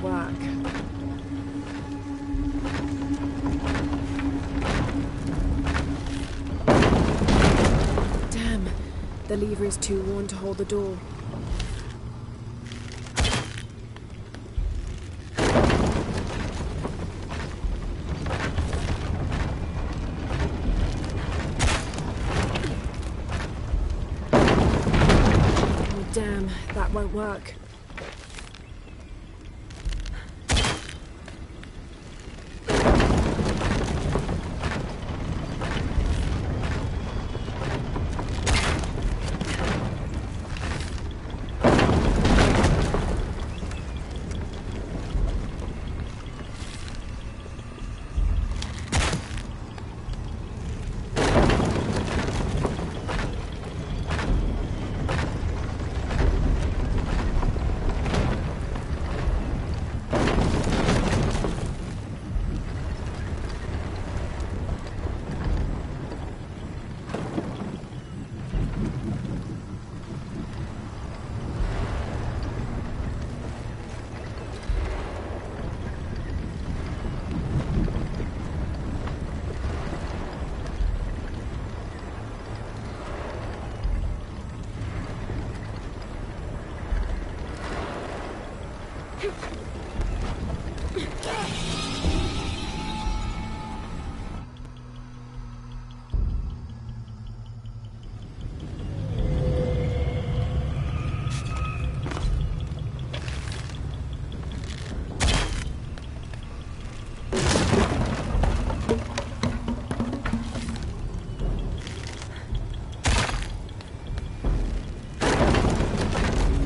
work. Damn, the lever is too worn to hold the door. Oh, damn, that won't work.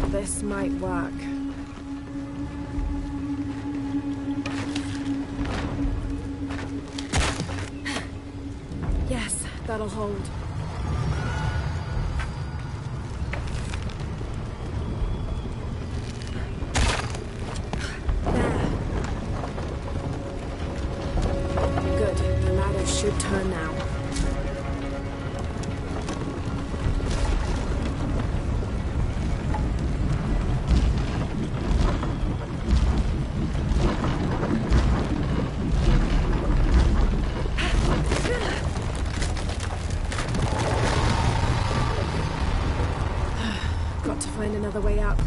This might work. Yes, that'll hold. There. Good, the ladder should turn now. Got to find another way up.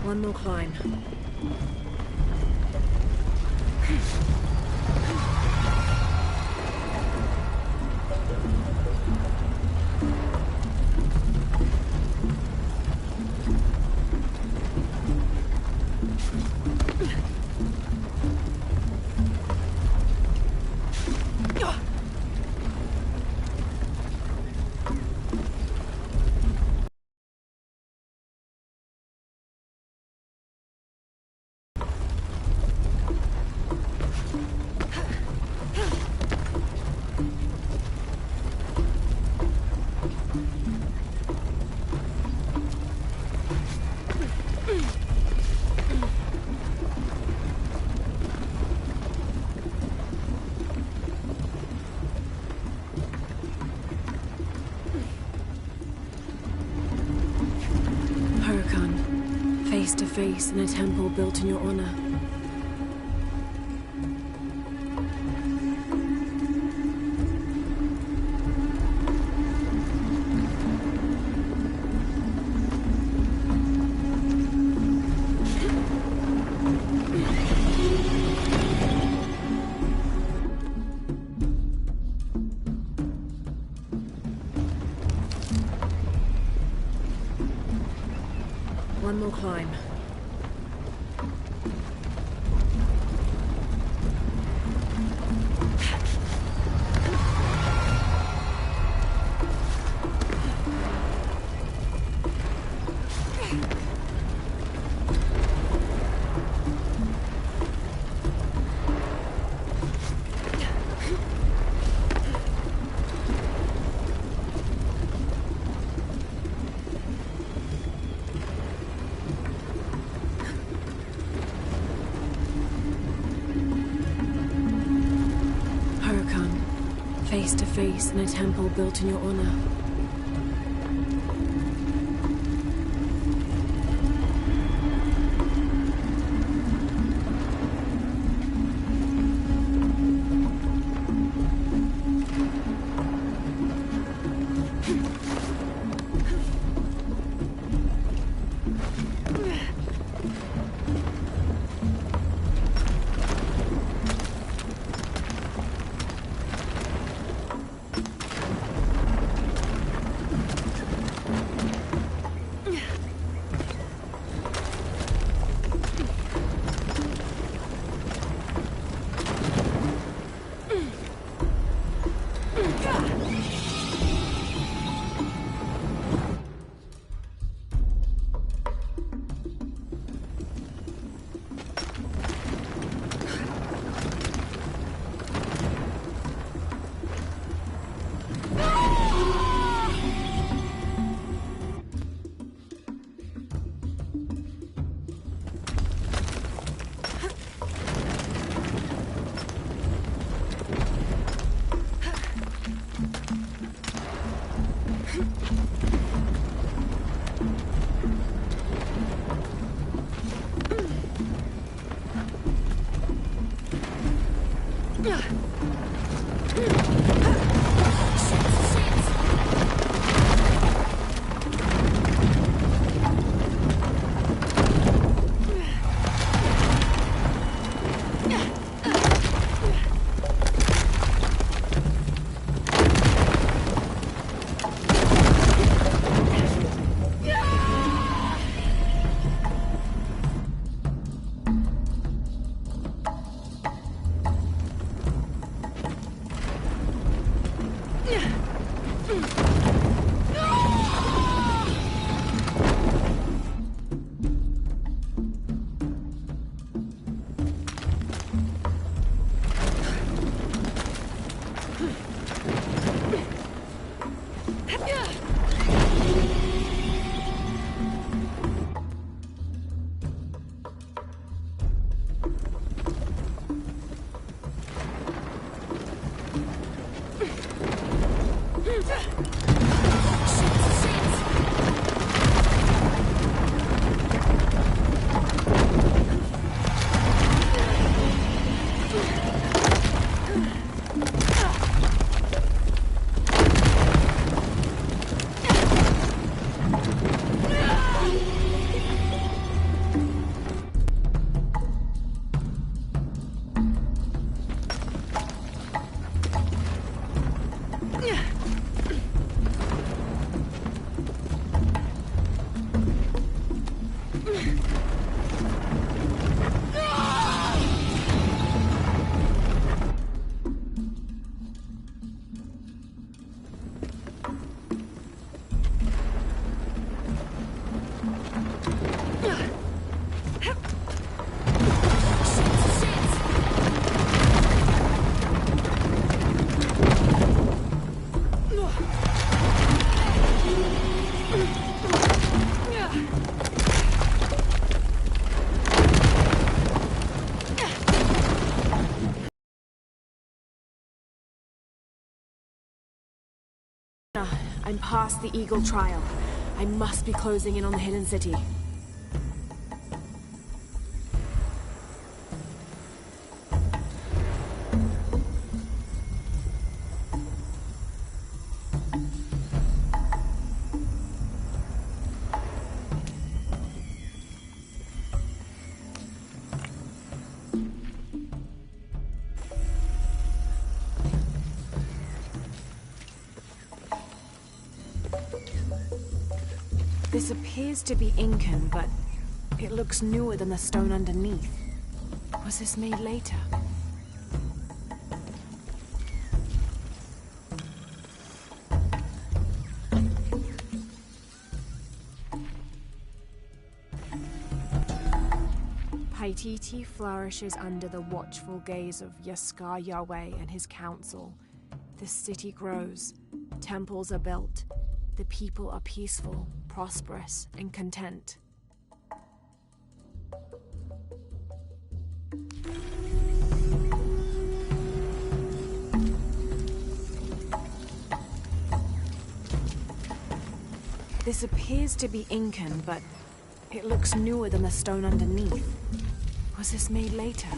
One more climb. Face to face in a temple built in your honor. One more climb. Face to face in a temple built in your honor. I'm past the Eagle Trial. I must be closing in on the Hidden City. This appears to be Incan, but it looks newer than the stone underneath. Was this made later? Paititi flourishes under the watchful gaze of Yaskar Yahweh and his council. The city grows, temples are built, the people are peaceful, prosperous, and content. This appears to be Incan, but it looks newer than the stone underneath. Was this made later?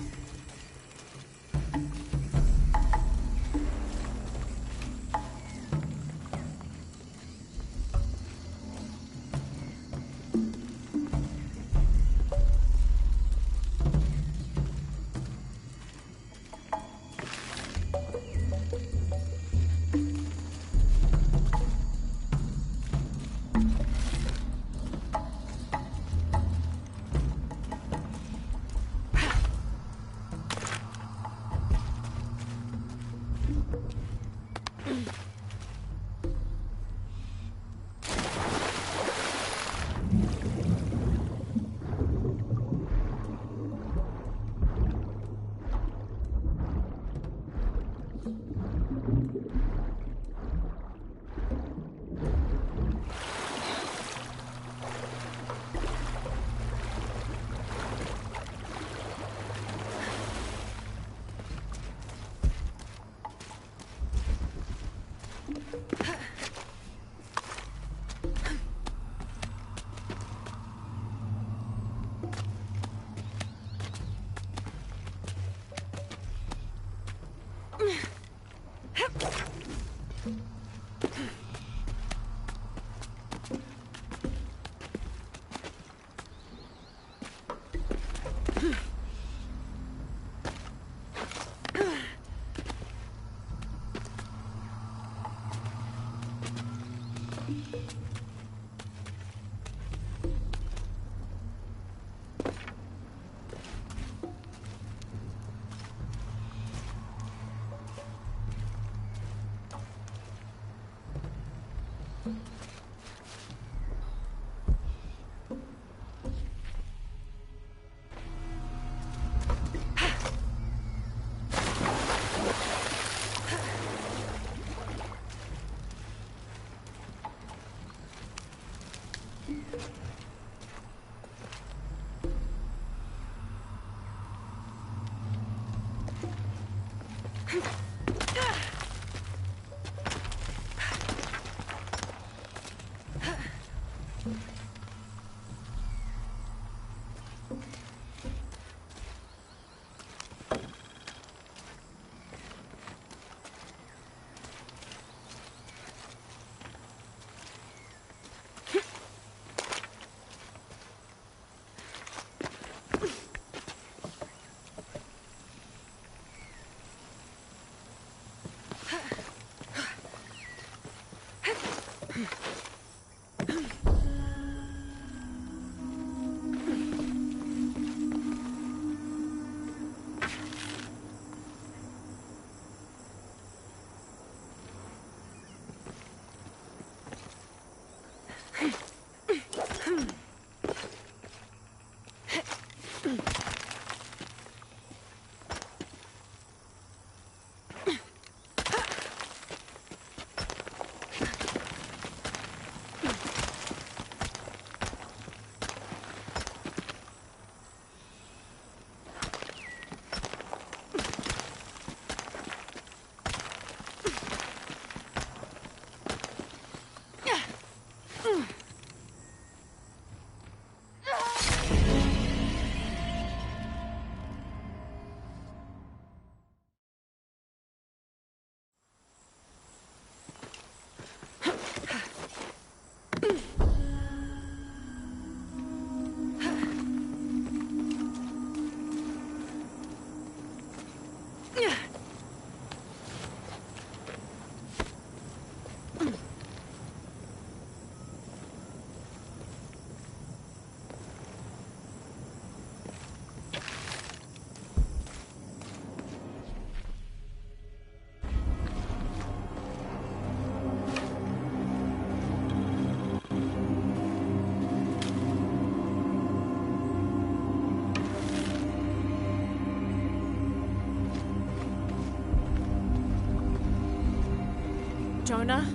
Jonah?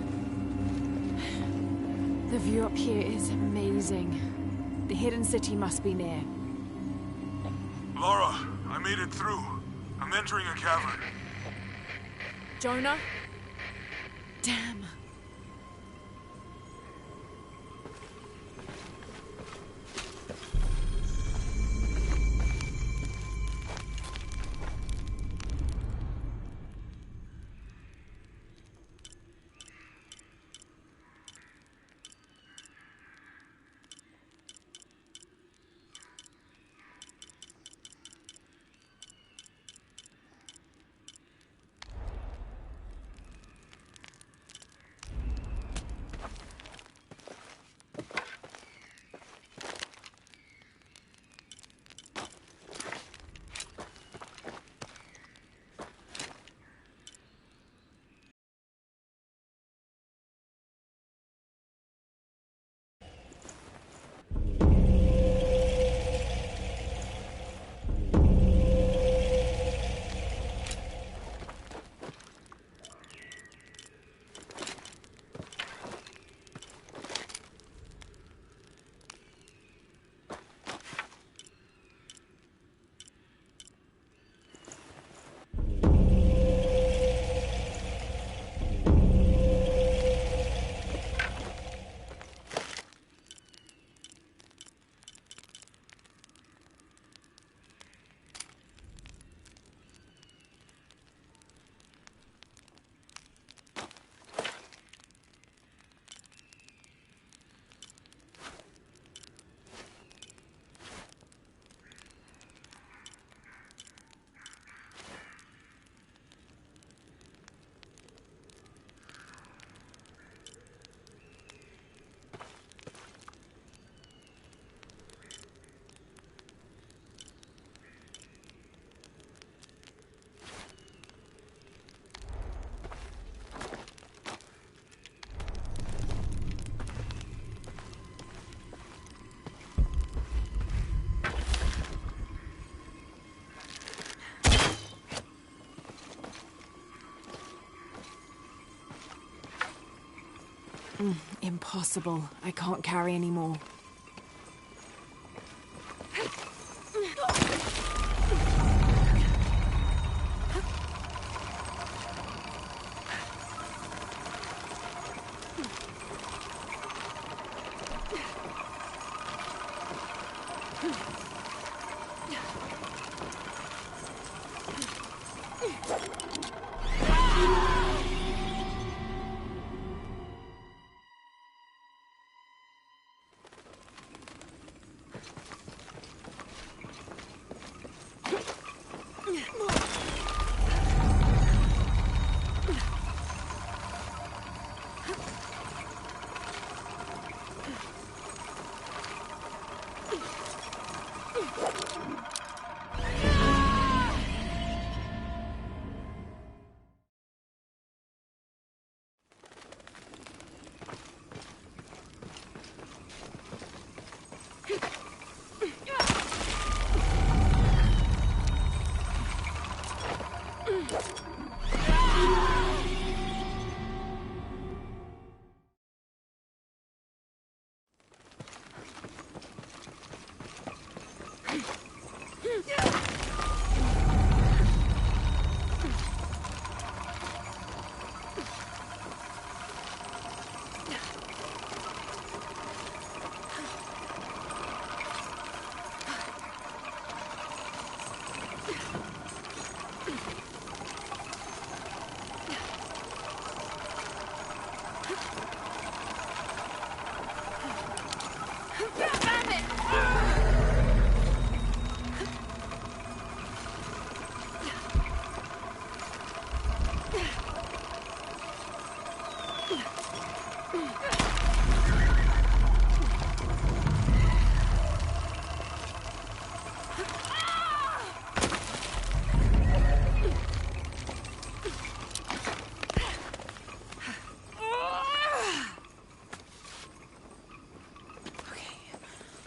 The view up here is amazing. The hidden city must be near. Lara, I made it through. I'm entering a cavern. Jonah? Damn. Impossible. I can't carry anymore.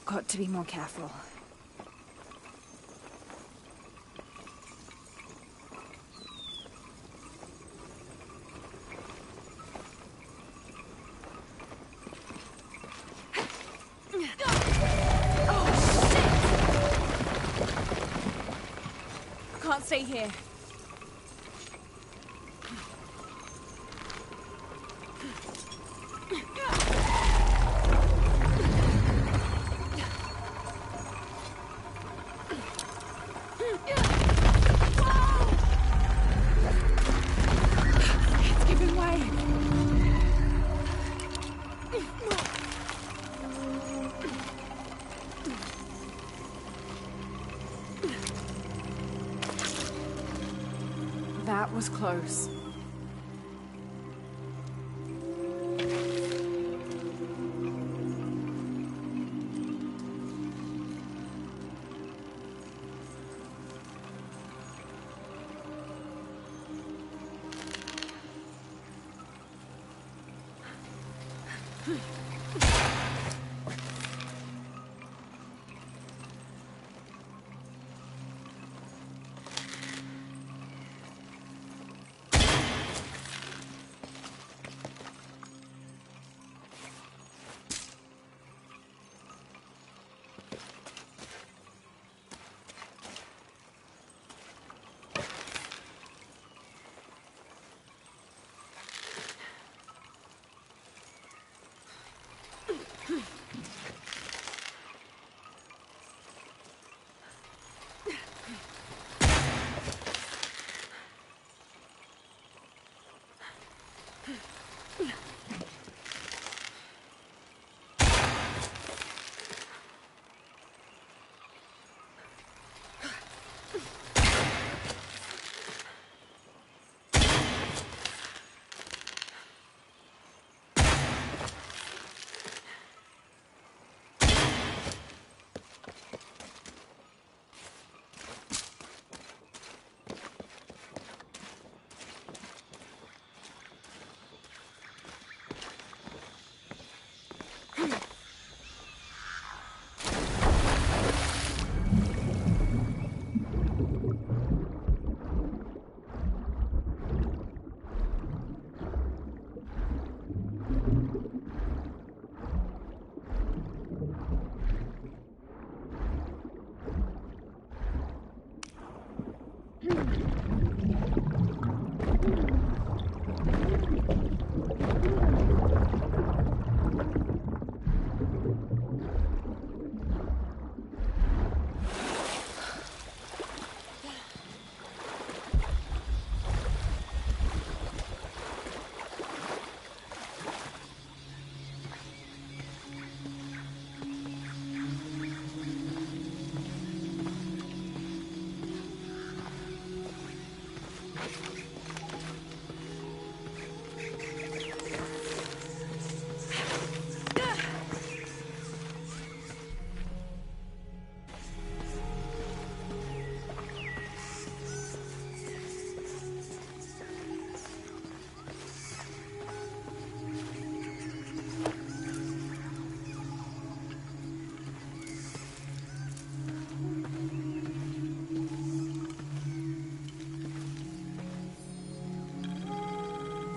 Got to be more careful. stay here. It's giving way. That was close.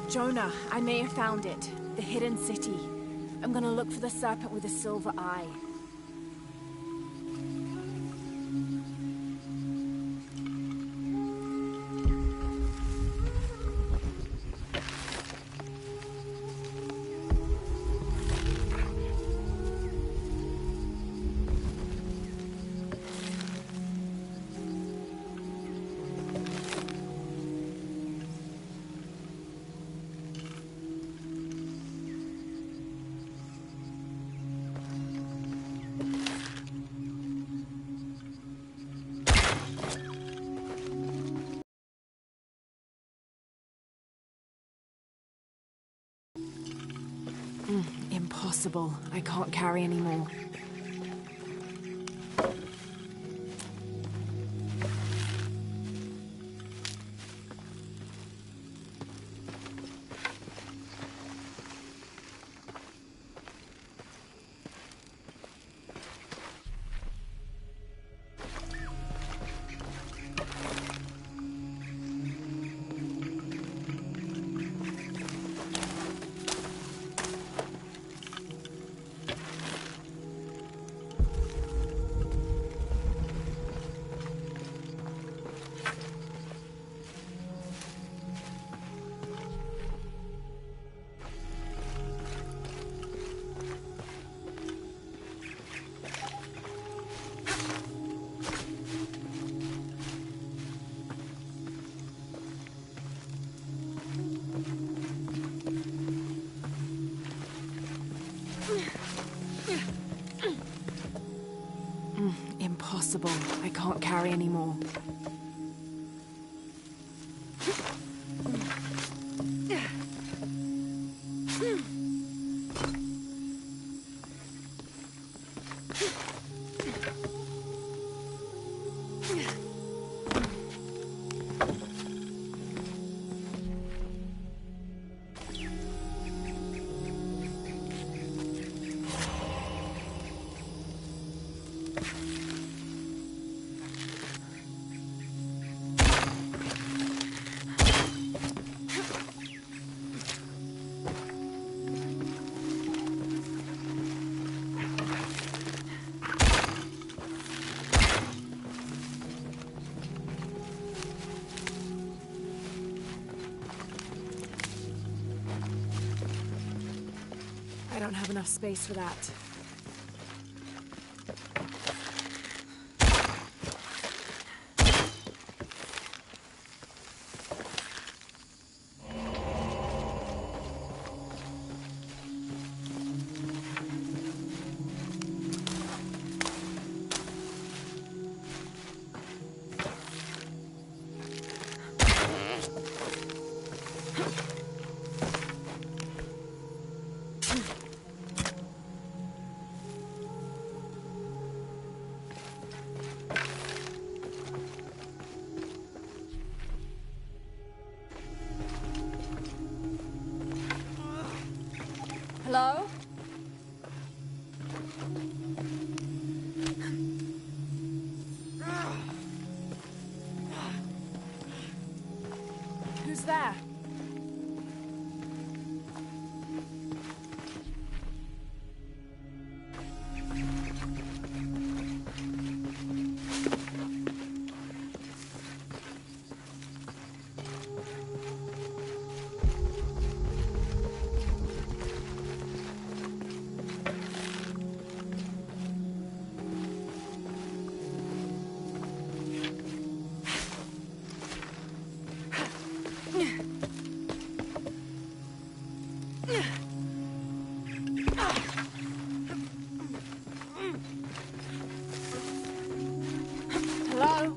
Jonah, I may have found it. The hidden city. I'm gonna look for the serpent with a silver eye. Impossible. I can't carry anymore. Impossible. I can't carry any more. I don't have enough space for that. Hello? Who's there? Hello?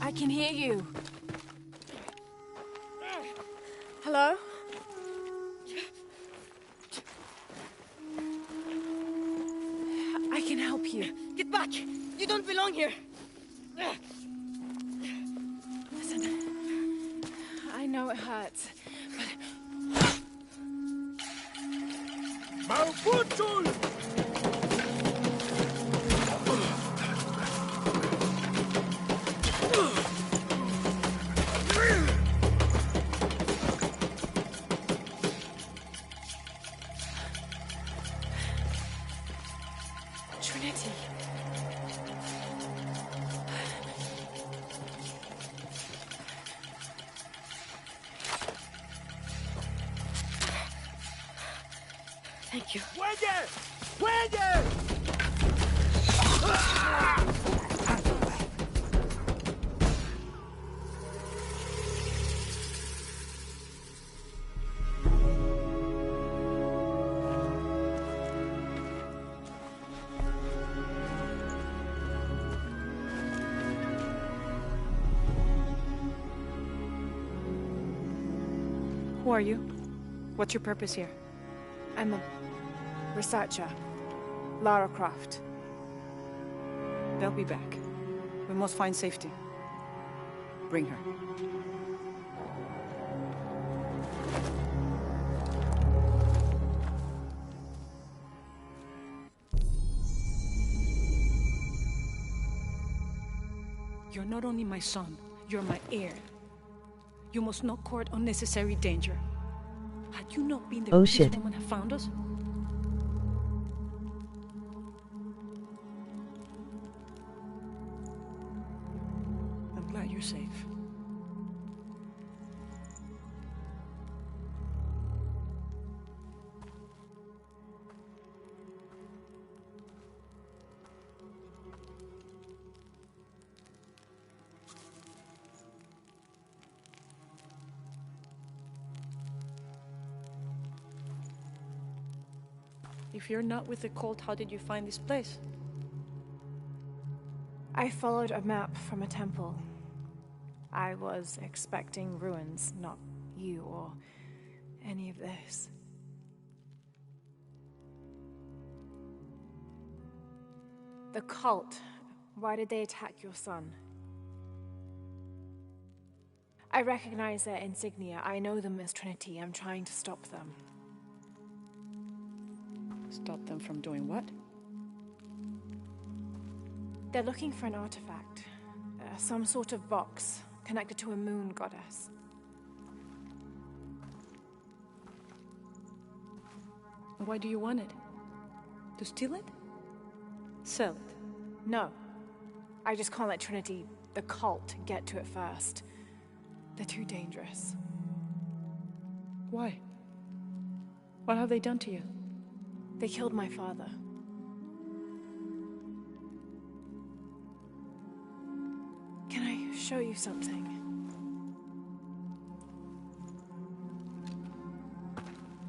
I can hear you. Hello? I can help you. Get back! You don't belong here! Listen, I know it hurts, Malfutul! Trinity. Thank you. ¡Puede! ¡Puede! Who are you? What's your purpose here? I'm a researcher. Lara Croft. They'll be back. We must find safety. Bring her. You're not only my son, you're my heir. You must not court unnecessary danger. Had you not been there, Oh, would shit. this woman have found us? I'm glad you're safe. If you're not with the cult, how did you find this place? I followed a map from a temple. I was expecting ruins, not you or any of this. The cult. Why did they attack your son? I recognize their insignia. I know them as Trinity. I'm trying to stop them. Stop them from doing what? They're looking for an artifact. Some sort of box connected to a moon goddess. Why do you want it? To steal it? Sell it? No. I just can't let Trinity, the cult, get to it first. They're too dangerous. Why? What have they done to you? They killed my father. Can I show you something?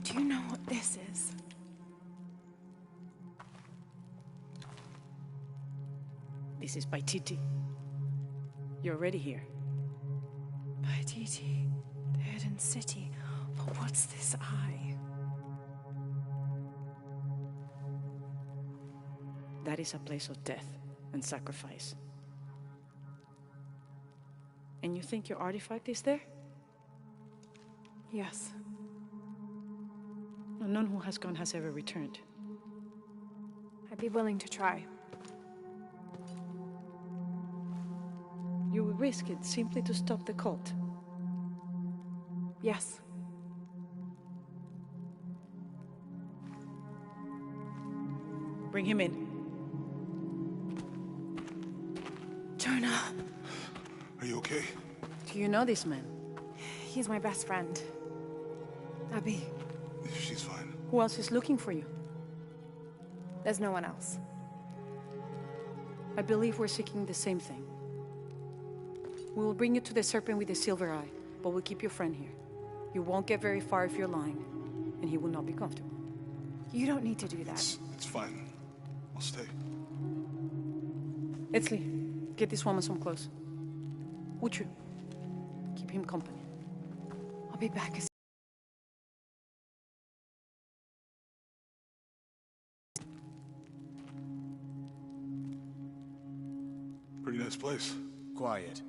Do you know what this is? This is Paititi. You're already here. Paititi, the hidden city. But what's this eye? That is a place of death and sacrifice. And you think your artifact is there? Yes. None who has gone has ever returned. I'd be willing to try. You would risk it simply to stop the cult. Yes. Bring him in. Jonah. Are you okay? Do you know this man? He's my best friend. Abby. She's fine. Who else is looking for you? There's no one else. I believe we're seeking the same thing. We will bring you to the serpent with the silver eye, but we'll keep your friend here. You won't get very far if you're lying, and he will not be comfortable. You don't need to do that. It's fine. I'll stay. Etzli, get this woman some clothes. Uchu, keep him company. I'll be back as Pretty nice place. Quiet.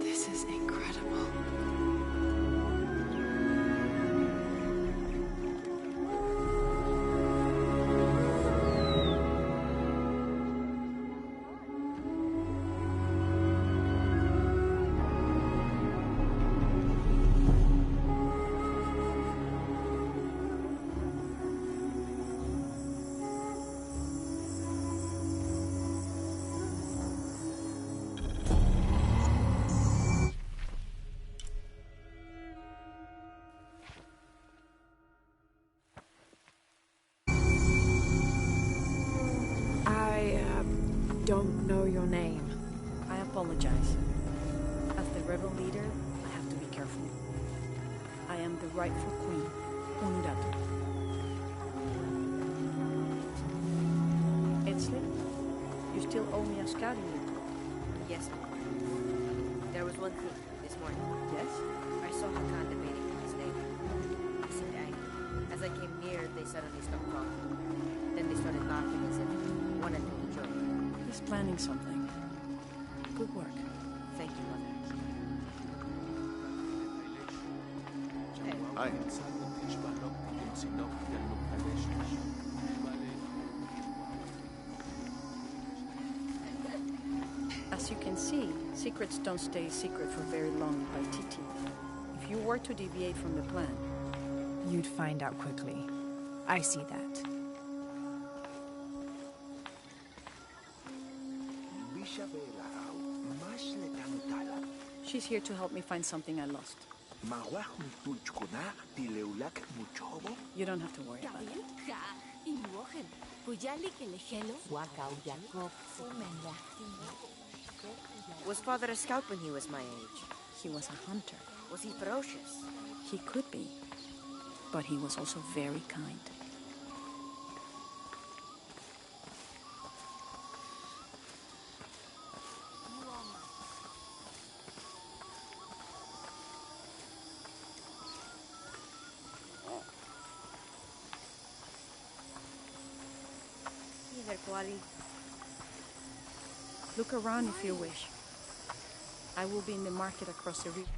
This is incredible. Don't know your name. I apologize. As the rebel leader, I have to be careful. I am the rightful queen, Unuratu. Etzli, you still owe me a scouting report. Yes, ma'am. There was one thing this morning. Yes? I saw Hakan debating with his neighbor. He seemed angry. As I came near, they suddenly stopped talking. Then they started laughing as if one had told a joke. He's planning something. Good work. Thank you, Mother. Hey, Hi. As you can see, secrets don't stay secret for very long in Paititi. If you were to deviate from the plan, You'd find out quickly. I see that. she's here to help me find something I lost. You don't have to worry about it. was Father a scout when he was my age? He was a hunter. Was he ferocious? He could be, but he was also very kind. Hey there, Kuali. Look around if you wish. I will be in the market across the river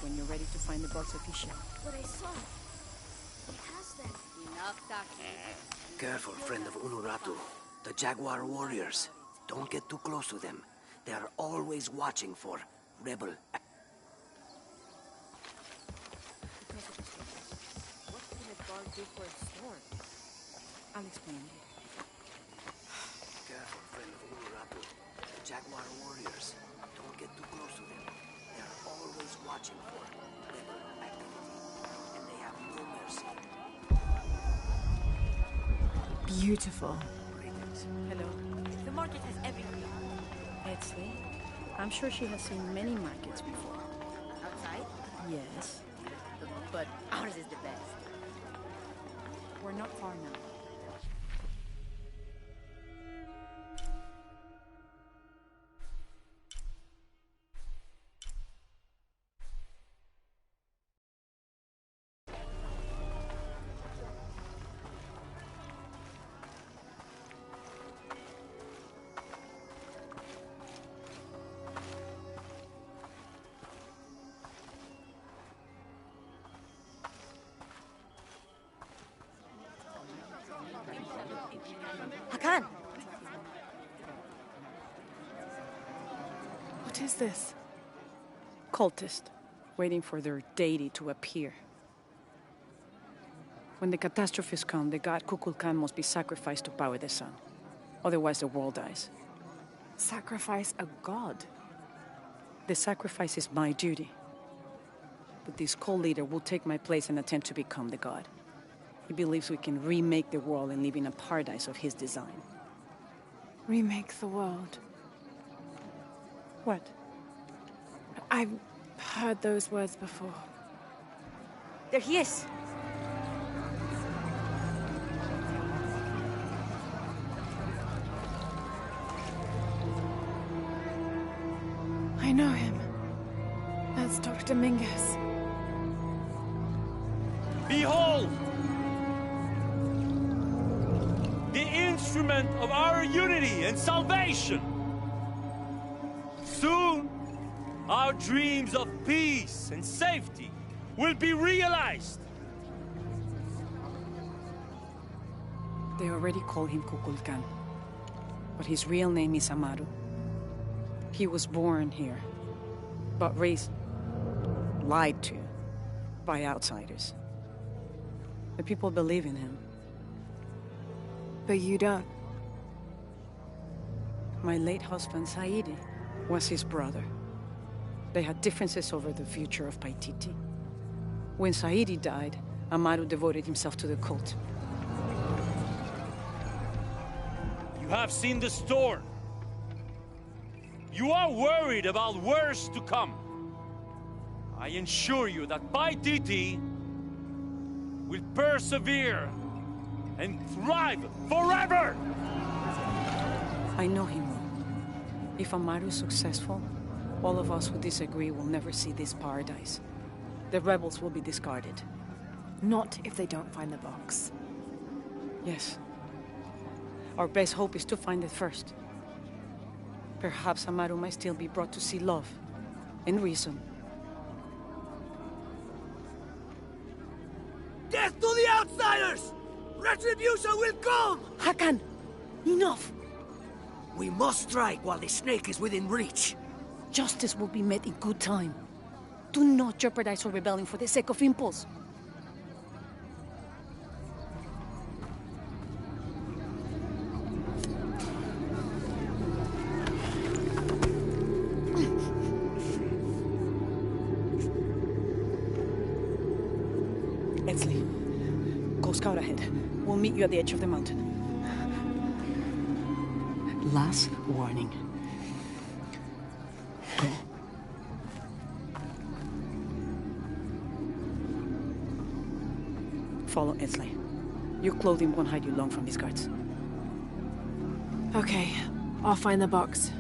when you're ready to find the box of fish. But I saw it. It has them. Enough talking. Careful, friend of Unuratu. The Jaguar warriors. Don't get too close to them. They are always watching for rebel. What can a guard do for a storm? I'll explain. Careful, friend of Unuratu. The Jaguar warriors. Don't get too close to them. They are always watching for rebel activity. And they have no mercy. Beautiful. Greetings. Hello. The market has everything. Edsley. I'm sure she has seen many markets before. Outside? Yes. But ours is the best. We're not far now. Hakan! What is this? Cultist, waiting for their deity to appear. When the catastrophes come, the god Kukulkan must be sacrificed to power the sun. Otherwise, the world dies. Sacrifice a god? The sacrifice is my duty. But this cult leader will take my place and attempt to become the god. He believes we can remake the world and live in a paradise of his design. Remake the world. What? I've heard those words before. There he is! I know him. That's Dr. Mingus. Behold! The instrument of our unity and salvation! Soon, our dreams of peace and safety will be realized! They already call him Kukulkan. But his real name is Amaru. He was born here, but raised, lied to, by outsiders. The people believe in him. But you don't. My late husband, Saidi, was his brother. They had differences over the future of Paititi. When Saidi died, Amaru devoted himself to the cult. You have seen the storm. You are worried about worse to come. I assure you that Paititi will persevere and thrive forever! I know he will. If Amaru's successful, all of us who disagree will never see this paradise. The rebels will be discarded. Not if they don't find the box. Yes. Our best hope is to find it first. Perhaps Amaru might still be brought to see love and reason. Death to the outsiders! Retribution will come! Hakan! Enough! We must strike while the snake is within reach. Justice will be met in good time. Do not jeopardize our rebellion for the sake of impulse. Etzli, go scout ahead. We'll meet you at the edge of the mountain. Last warning. Go. Follow Etzli. Your clothing won't hide you long from these guards. Okay, I'll find the box.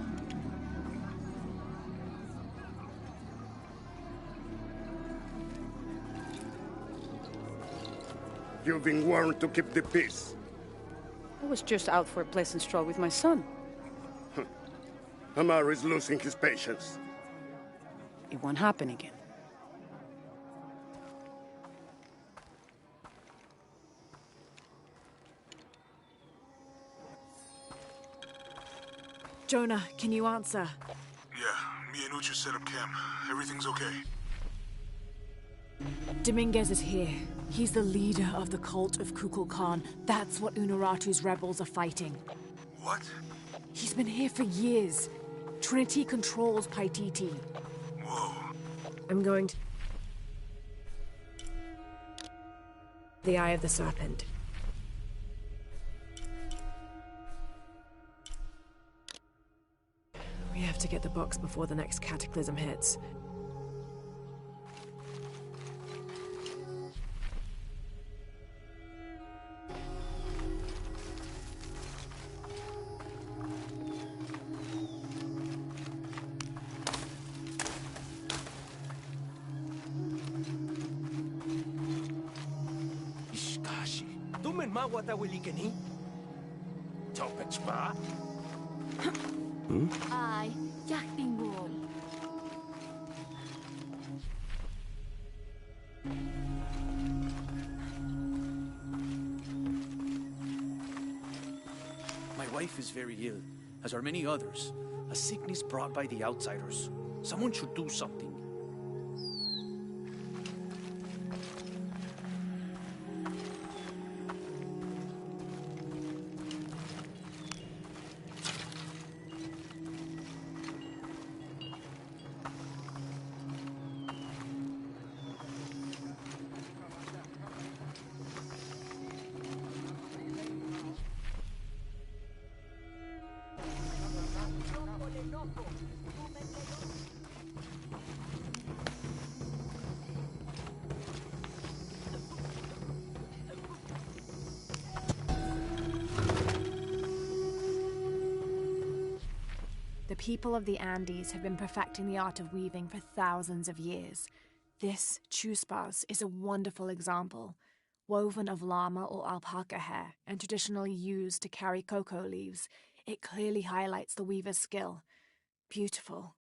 You've been warned to keep the peace. I was just out for a pleasant stroll with my son. Amaru is losing his patience. It won't happen again. Jonah, can you answer? Yeah, me and Uchu set up camp. Everything's okay. Dominguez is here. He's the leader of the cult of Kukulkan. That's what Unuratu's rebels are fighting. What? He's been here for years. Trinity controls Paititi. Whoa. I'm going to... the Eye of the Serpent. We have to get the box before the next cataclysm hits. Ay, yakbingol. My wife is very ill, as are many others. A sickness brought by the outsiders. Someone should do something. The people of the Andes have been perfecting the art of weaving for thousands of years. This chuspas is a wonderful example, woven of llama or alpaca hair and traditionally used to carry cocoa leaves. It clearly highlights the weaver's skill. Beautiful.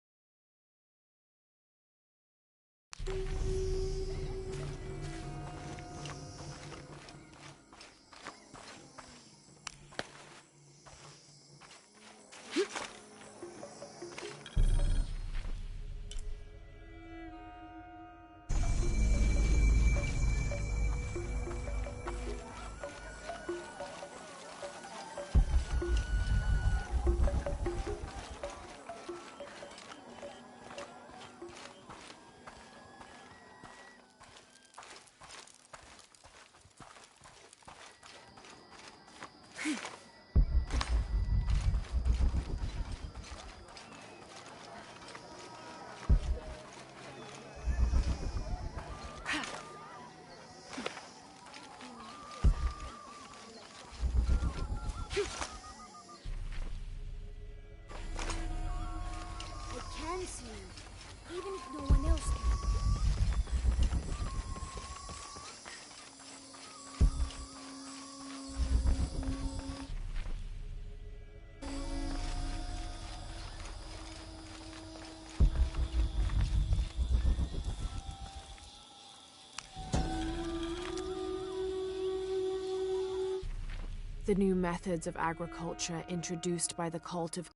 The new methods of agriculture introduced by the cult of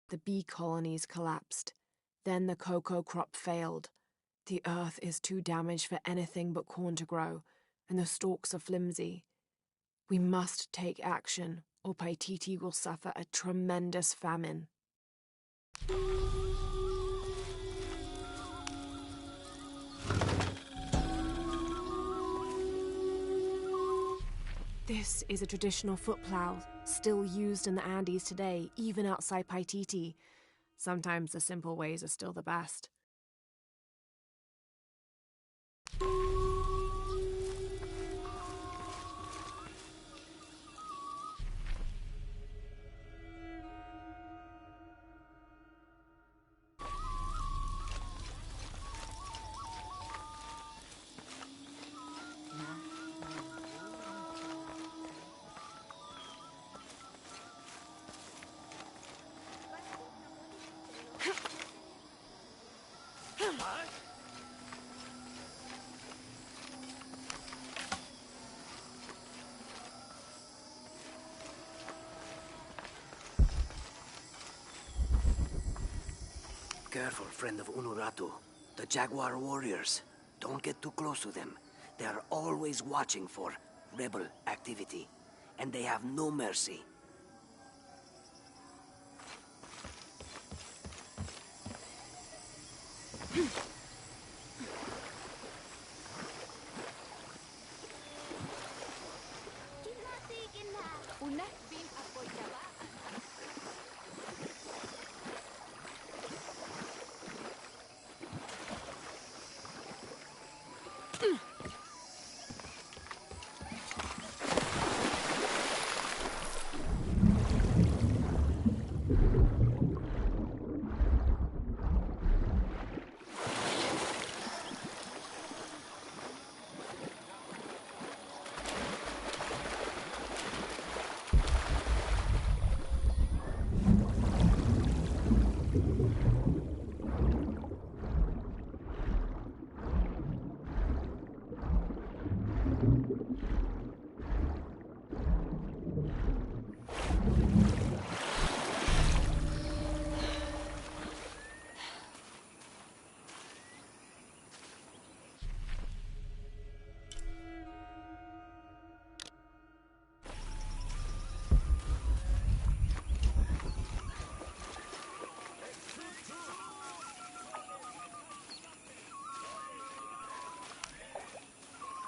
the bee colonies collapsed. Then the cocoa crop failed. The earth is too damaged for anything but corn to grow, and the stalks are flimsy. We must take action, or Paititi will suffer a tremendous famine. This is a traditional foot plow, still used in the Andes today, even outside Paititi. Sometimes the simple ways are still the best. Careful, friend of Unuratu. The Jaguar warriors. Don't get too close to them. They are always watching for rebel activity. And they have no mercy.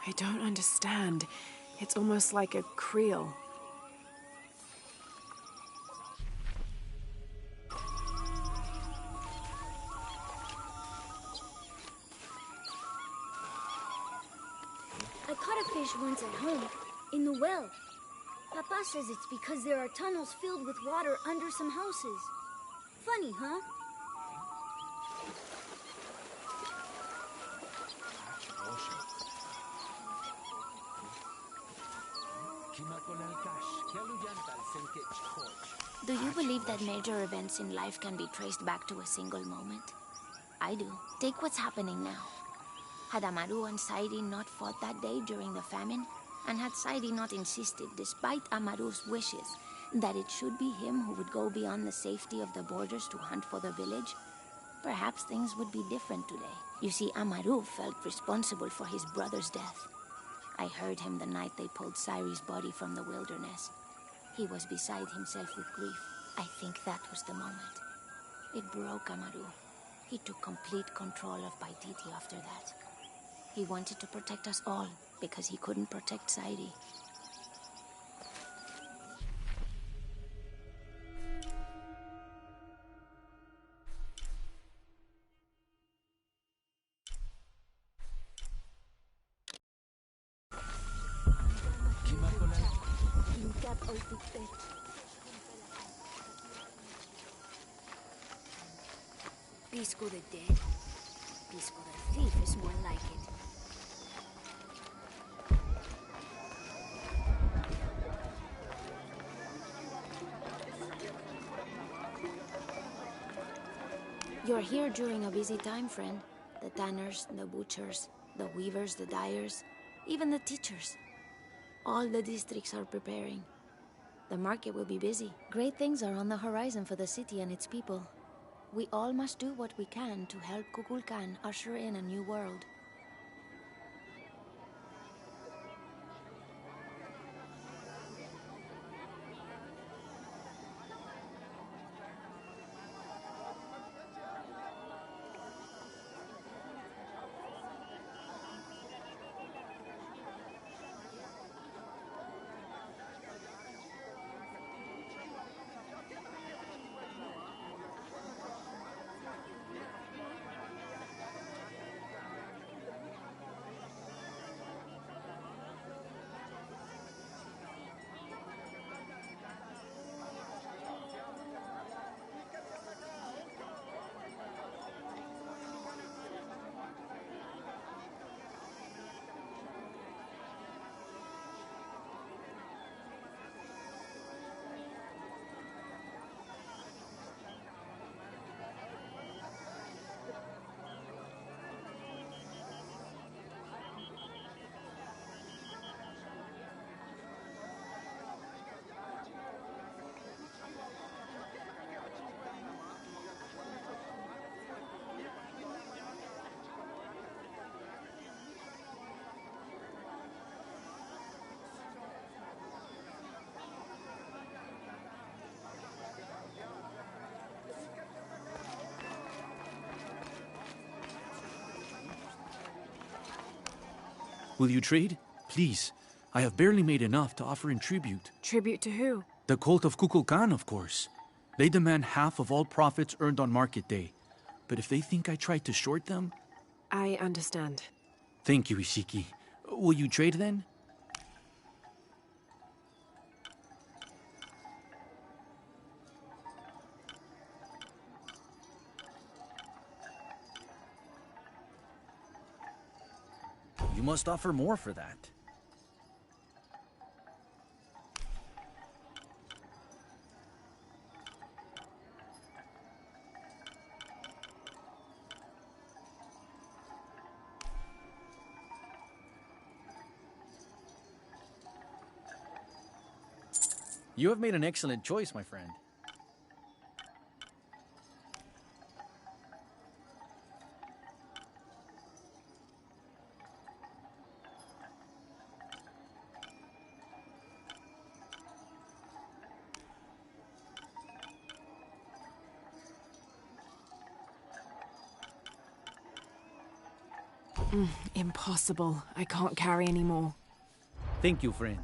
I don't understand. It's almost like a creel. I caught a fish once at home, in the well. Papa says it's because there are tunnels filled with water under some houses. Funny, huh? Do you believe that major events in life can be traced back to a single moment? I do. Take what's happening now. Had Amaru and Sairi not fought that day during the famine, and had Sairi not insisted, despite Amaru's wishes, that it should be him who would go beyond the safety of the borders to hunt for the village, perhaps things would be different today. You see, Amaru felt responsible for his brother's death. I heard him the night they pulled Sairi's body from the wilderness. He was beside himself with grief. I think that was the moment. It broke Amaru. He took complete control of Paititi after that. He wanted to protect us all, because he couldn't protect Sairi. Pisco the dead. Pisco the thief is more like it. You're here during a busy time, friend. The tanners, the butchers, the weavers, the dyers. even the teachers. All the districts are preparing. The market will be busy. Great things are on the horizon for the city and its people. We all must do what we can to help Kukulkan usher in a new world. Will you trade? Please. I have barely made enough to offer in tribute. Tribute to who? The cult of Kukulkan, of course. They demand half of all profits earned on market day. But if they think I tried to short them... I understand. Thank you, Isiki. Will you trade then? You must offer more for that. You have made an excellent choice, my friend. Impossible. I can't carry any more. Thank you, friend.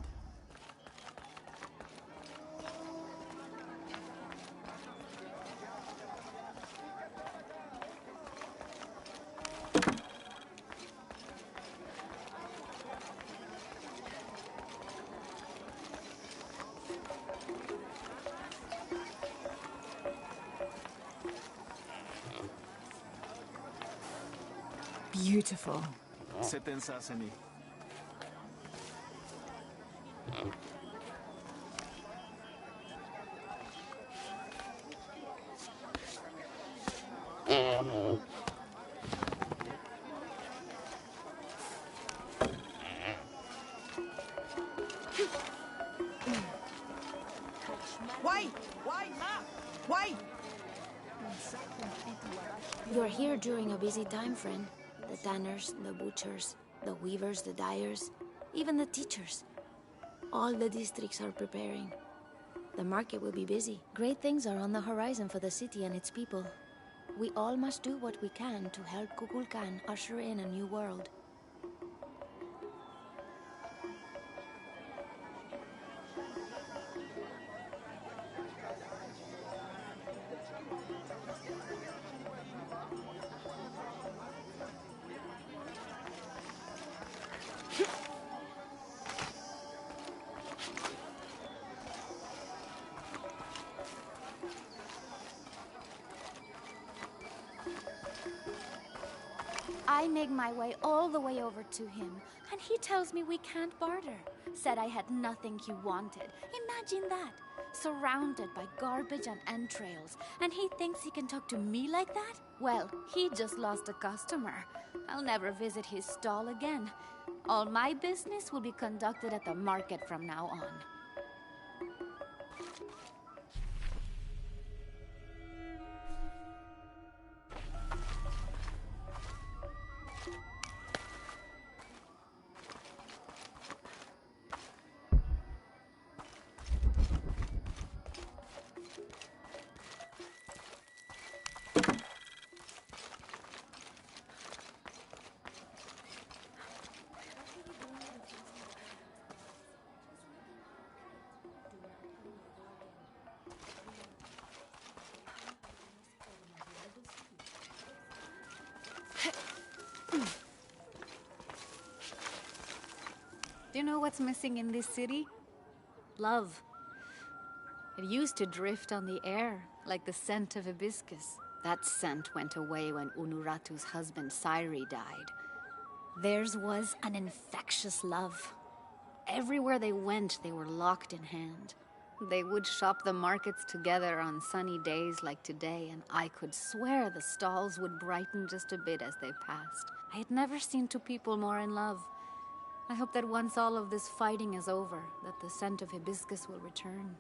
Beautiful. Why? You're here during a busy time, friend. The tanners, the butchers, the weavers, the dyers, even the teachers. All the districts are preparing. The market will be busy. Great things are on the horizon for the city and its people. We all must do what we can to help Kukulkan usher in a new world. I make my way all the way over to him, and he tells me we can't barter. Said I had nothing he wanted. Imagine that. Surrounded by garbage and entrails, and he thinks he can talk to me like that? Well, he just lost a customer. I'll never visit his stall again. All my business will be conducted at the market from now on. Do you know what's missing in this city? Love. It used to drift on the air, like the scent of hibiscus. That scent went away when Unuratu's husband Sairi died. Theirs was an infectious love. Everywhere they went, they were locked in hand. They would shop the markets together on sunny days like today, and I could swear the stalls would brighten just a bit as they passed. I had never seen two people more in love. I hope that once all of this fighting is over, that the scent of hibiscus will return.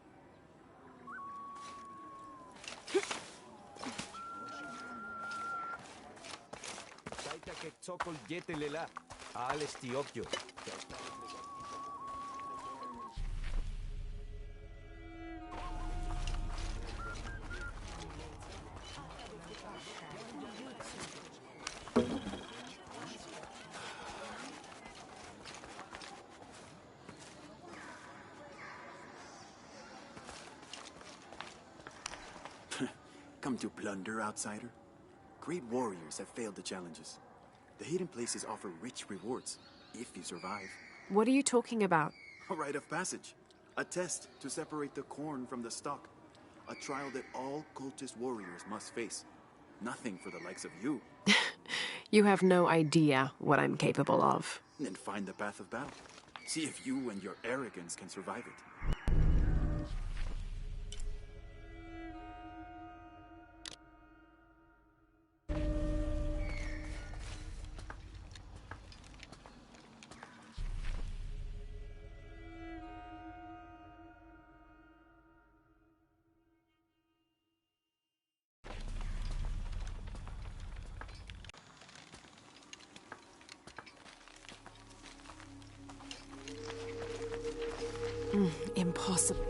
Come to plunder, outsider? Great warriors have failed the challenges. The hidden places offer rich rewards, if you survive. What are you talking about? A rite of passage. A test to separate the corn from the stalk. A trial that all cultist warriors must face. Nothing for the likes of you. You have no idea what I'm capable of. Then find the path of battle. See if you and your arrogance can survive it. Impossible.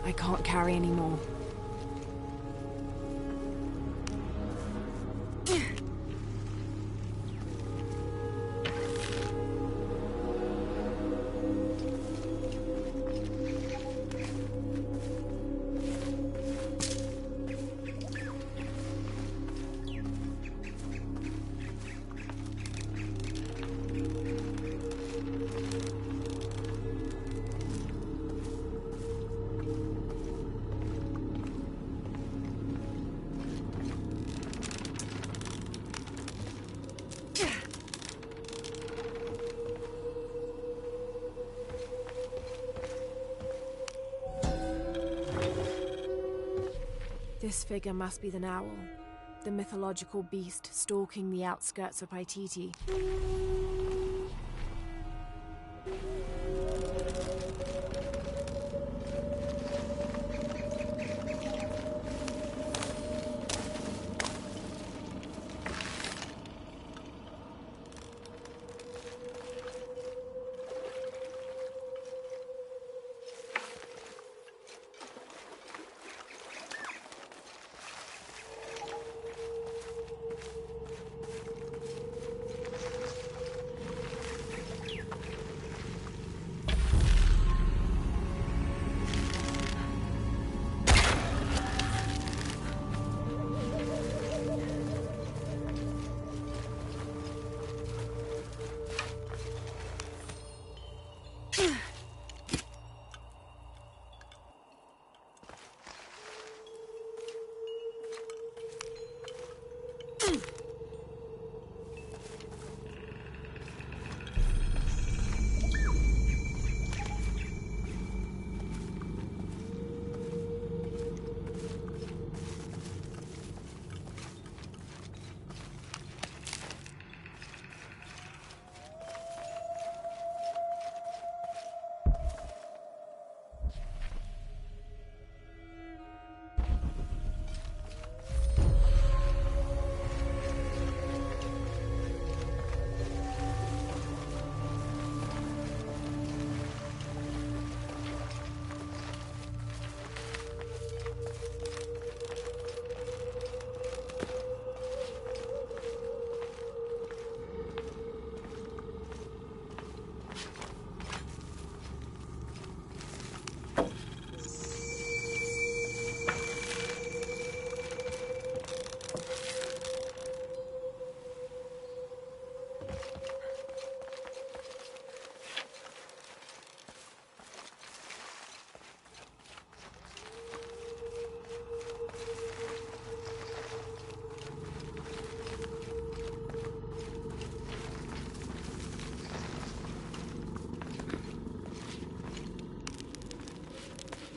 I can't carry anymore. This figure must be the Owl, the mythological beast stalking the outskirts of Paititi.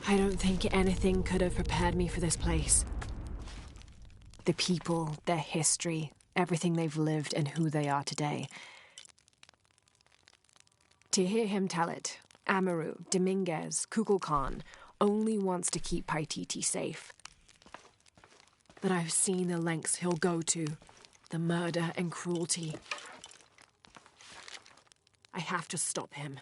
I don't think anything could have prepared me for this place. The people, their history, everything they've lived and who they are today. To hear him tell it, Amaru, Dominguez, Kukulkan only wants to keep Paititi safe. But I've seen the lengths he'll go to, the murder and cruelty. I have to stop him.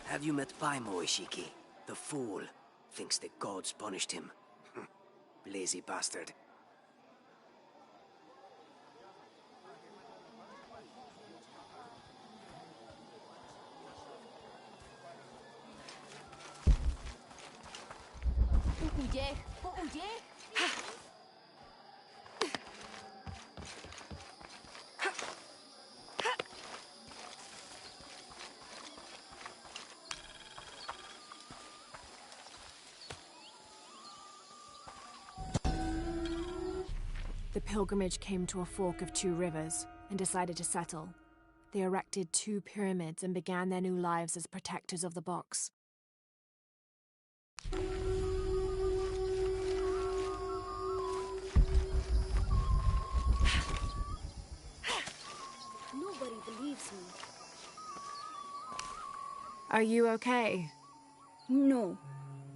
Have you met Paimon, Ishiki? The fool. Thinks the gods punished him. Lazy bastard. The pilgrimage came to a fork of two rivers and decided to settle. They erected 2 pyramids and began their new lives as protectors of the box. believes me. Are you okay? No.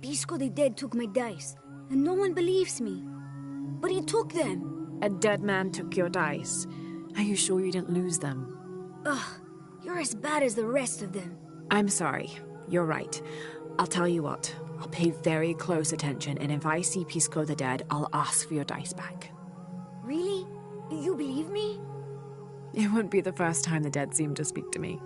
Pisco the Dead took my dice, and no one believes me. But he took them. A dead man took your dice. Are you sure you didn't lose them? Ugh, you're as bad as the rest of them. I'm sorry. You're right. I'll tell you what. I'll pay very close attention, and if I see Pisco the Dead, I'll ask for your dice back. Really? You believe me? It wouldn't be the first time the dead seemed to speak to me.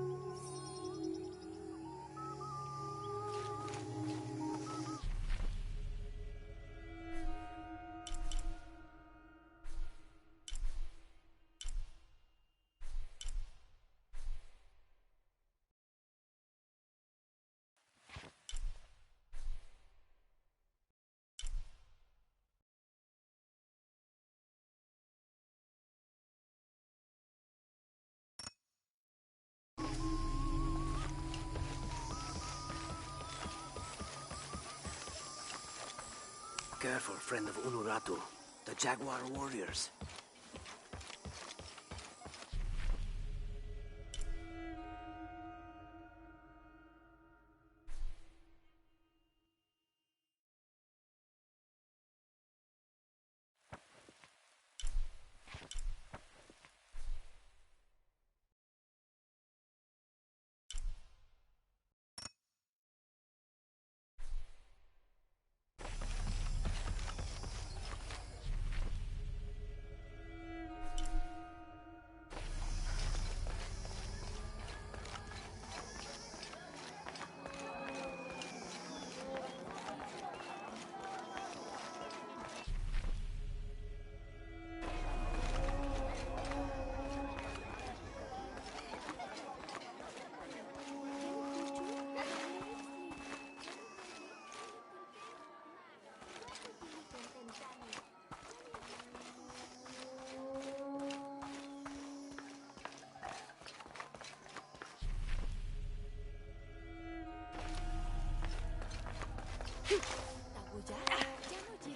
Careful, friend of Unuratu. The Jaguar warriors.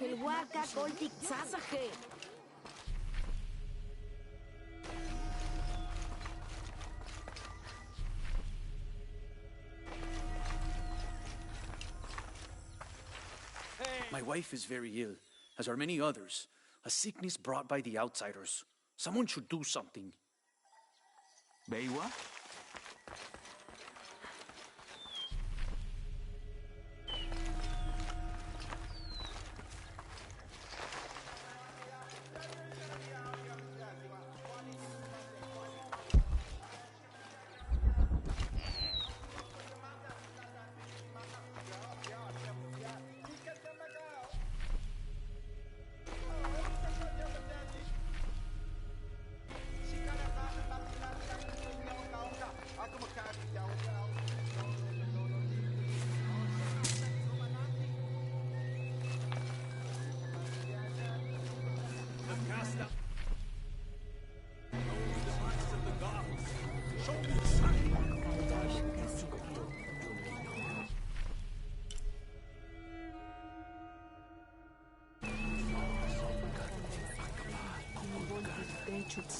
الواقع قلتك تساسخي. My wife is very ill, as are many others. A sickness brought by the outsiders. Someone should do something. Beiwa?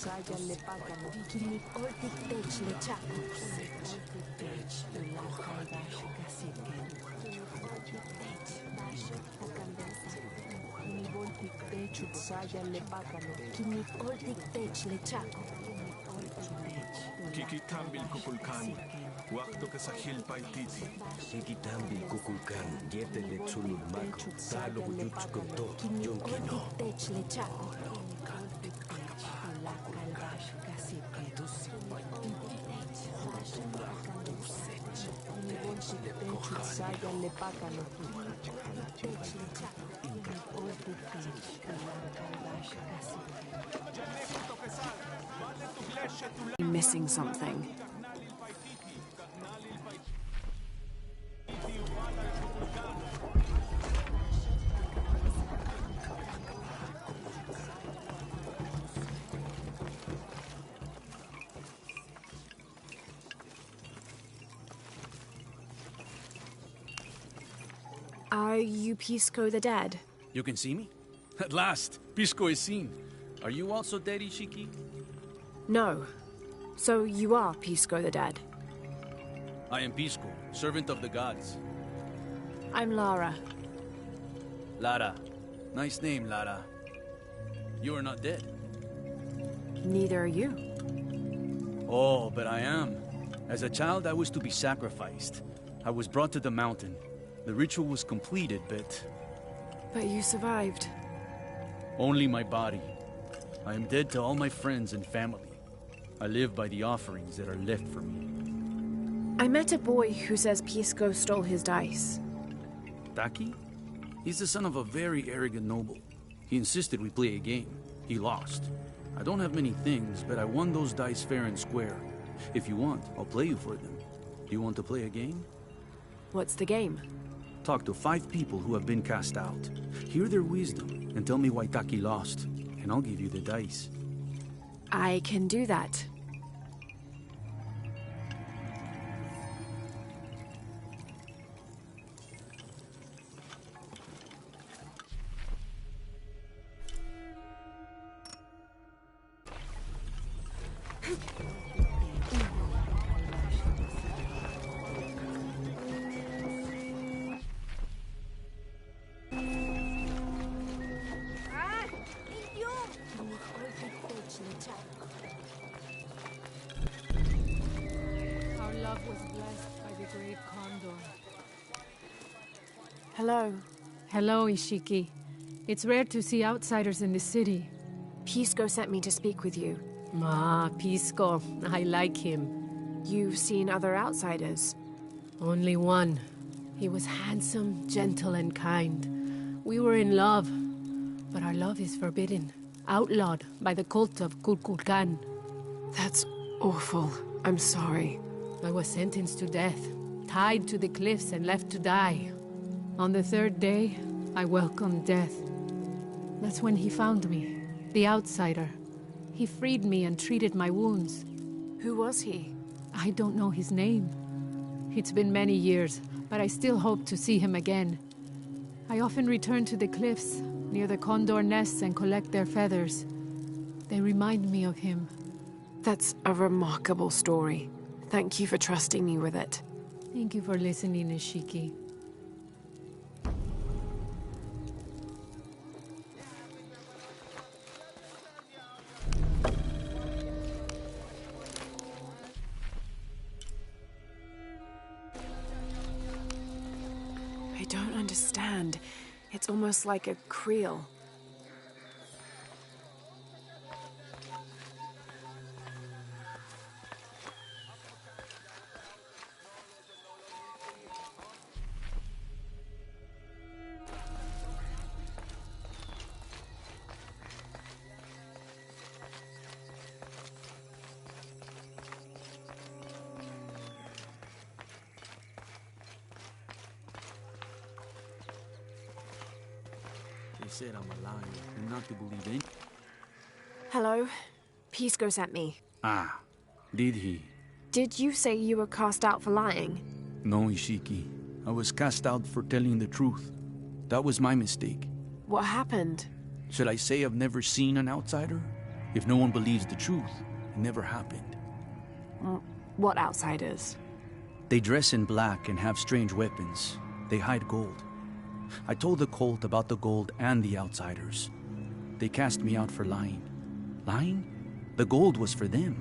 Saya lepakan, kini ortik tech lecak. Saya lepakan, kini ortik tech lecak. Kikitambil kukulkan, waktu kesahil paititi. Kikitambil kukulkan, diete le tsulul mako, talo kuyutsukoto, yonkino. Ortik tech lecak. I'm missing something. Are you Pisco the Dead? You can see me? At last, Pisco is seen. Are you also dead, Ishiki? No. So you are Pisco the Dead? I am Pisco, servant of the gods. I'm Lara. Lara. Nice name, Lara. You are not dead. Neither are you. Oh, but I am. As a child, I was to be sacrificed. I was brought to the mountain. The ritual was completed, but... But you survived. Only my body. I am dead to all my friends and family. I live by the offerings that are left for me. I met a boy who says Pisco stole his dice. Taki? He's the son of a very arrogant noble. He insisted we play a game. He lost. I don't have many things, but I won those dice fair and square. If you want, I'll play you for them. Do you want to play a game? What's the game? Talk to 5 people who have been cast out. Hear their wisdom, and tell me why Taki lost. And I'll give you the dice. I can do that. Our love was blessed by the great condor. Hello. Hello, Ishiki. It's rare to see outsiders in the city. Pisco sent me to speak with you. Ah, Pisco. I like him. You've seen other outsiders? Only one. He was handsome, gentle, and kind. We were in love, but our love is forbidden. Outlawed by the cult of Kukulkan. That's awful. I'm sorry. I was sentenced to death, tied to the cliffs and left to die. On the 3rd day, I welcomed death. That's when he found me, the outsider. He freed me and treated my wounds. Who was he? I don't know his name. It's been many years, but I still hope to see him again. I often return to the cliffs, near the condor nests, and collect their feathers. They remind me of him. That's a remarkable story. Thank you for trusting me with it. Thank you for listening, Ishiki. I don't understand. It's almost like a creel. They said I'm a liar and not to believe in. Hello. Pisco sent me. Ah, did he? Did you say you were cast out for lying? No, Ishiki. I was cast out for telling the truth. That was my mistake. What happened? Should I say I've never seen an outsider? If no one believes the truth, it never happened. What outsiders? They dress in black and have strange weapons. They hide gold. I told the cult about the gold and the outsiders. They cast me out for lying. Lying? The gold was for them.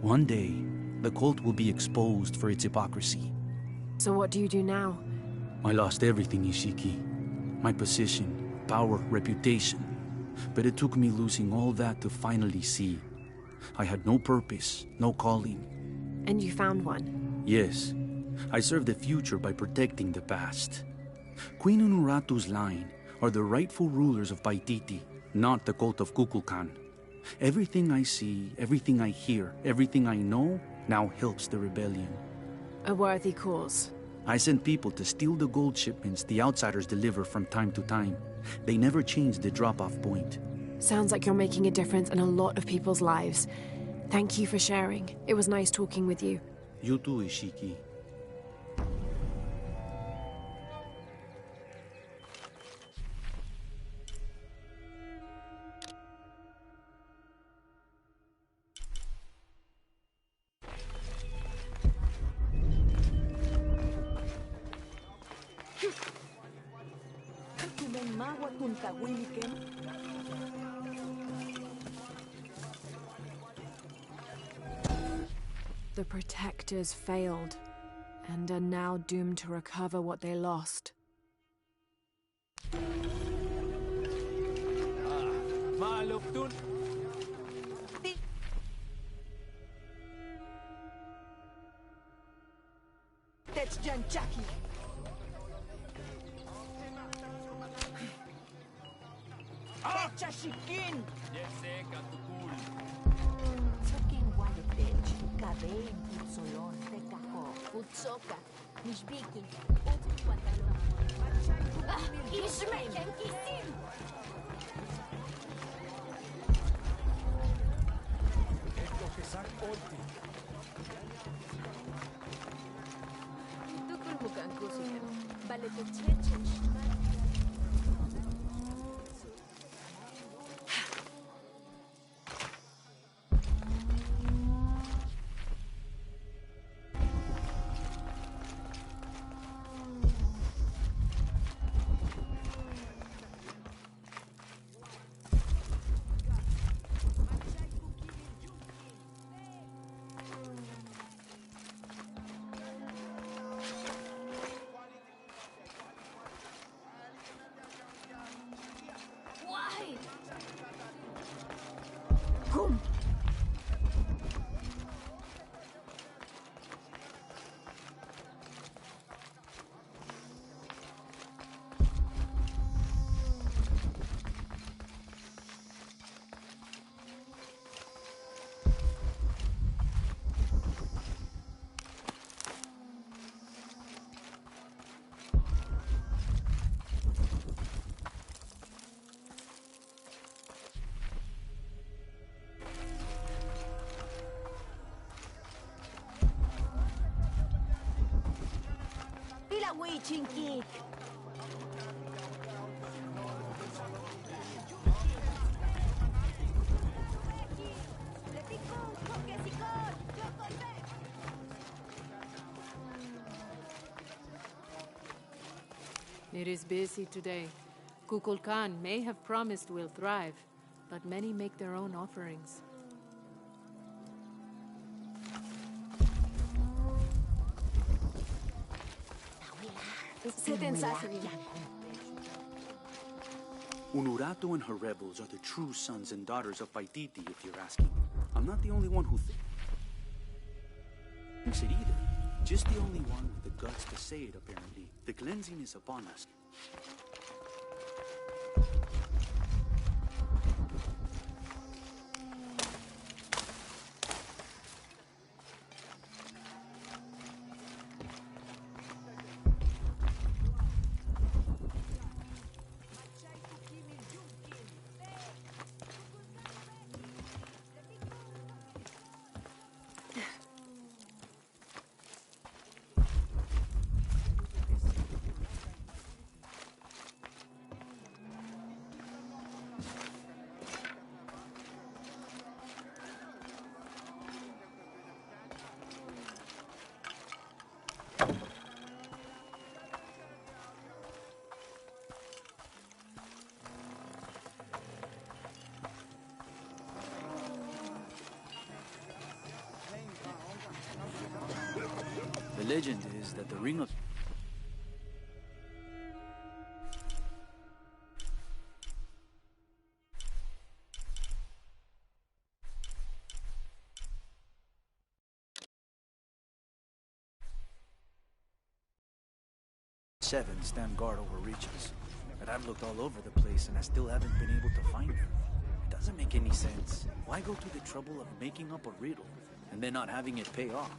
One day, the cult will be exposed for its hypocrisy. So what do you do now? I lost everything, Ishiki. My position, power, reputation. But it took me losing all that to finally see. I had no purpose, no calling. And you found one? Yes. I serve the future by protecting the past. Queen Unuratu's line are the rightful rulers of Paititi, not the cult of Kukulkan. Everything I see, everything I hear, everything I know now helps the rebellion. A worthy cause. I send people to steal the gold shipments the outsiders deliver from time to time. They never change the drop-off point. Sounds like you're making a difference in a lot of people's lives. Thank you for sharing. It was nice talking with you. You too, Ishiki. The Protectors failed, and are now doomed to recover what they lost. Maaluptun. That's Janchaki. Chashikin. Yeseka tukul. Sokin Walipech, Kabe, Putsolon, Tekako, Putsoka, Mishbiki, Utpantalon. Ishmekan Kisim. Esto que sac olti. Tukul mukan kusikan. Balete chechen. Pilaway Chinky. It is busy today. Kukulkan may have promised we'll thrive, but many make their own offerings. Unuratu and her rebels are the true sons and daughters of Paititi, if you're asking. I'm not the only one who thinks it either. Just the only one with the guts to say it, apparently. The cleansing is upon us. The legend is that the Ring of Seven stand guard over Reaches. But I've looked all over the place and I still haven't been able to find them. It doesn't make any sense. Why go to the trouble of making up a riddle and then not having it pay off?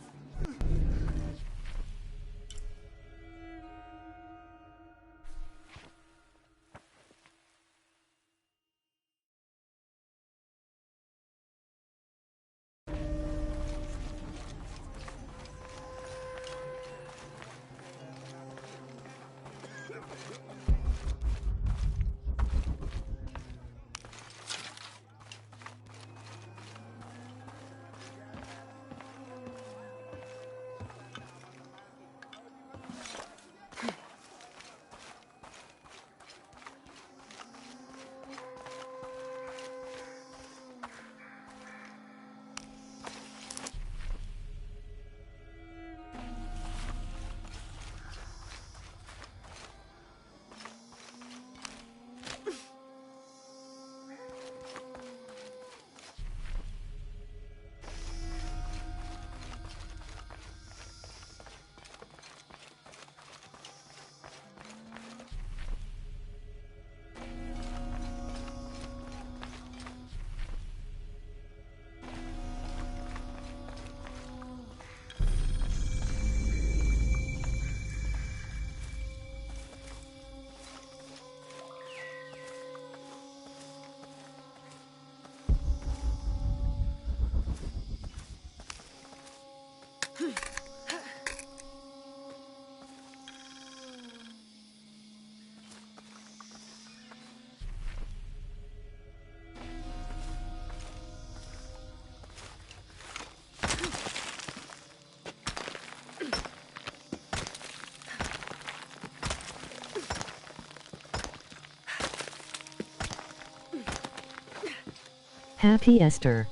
Happy Esther.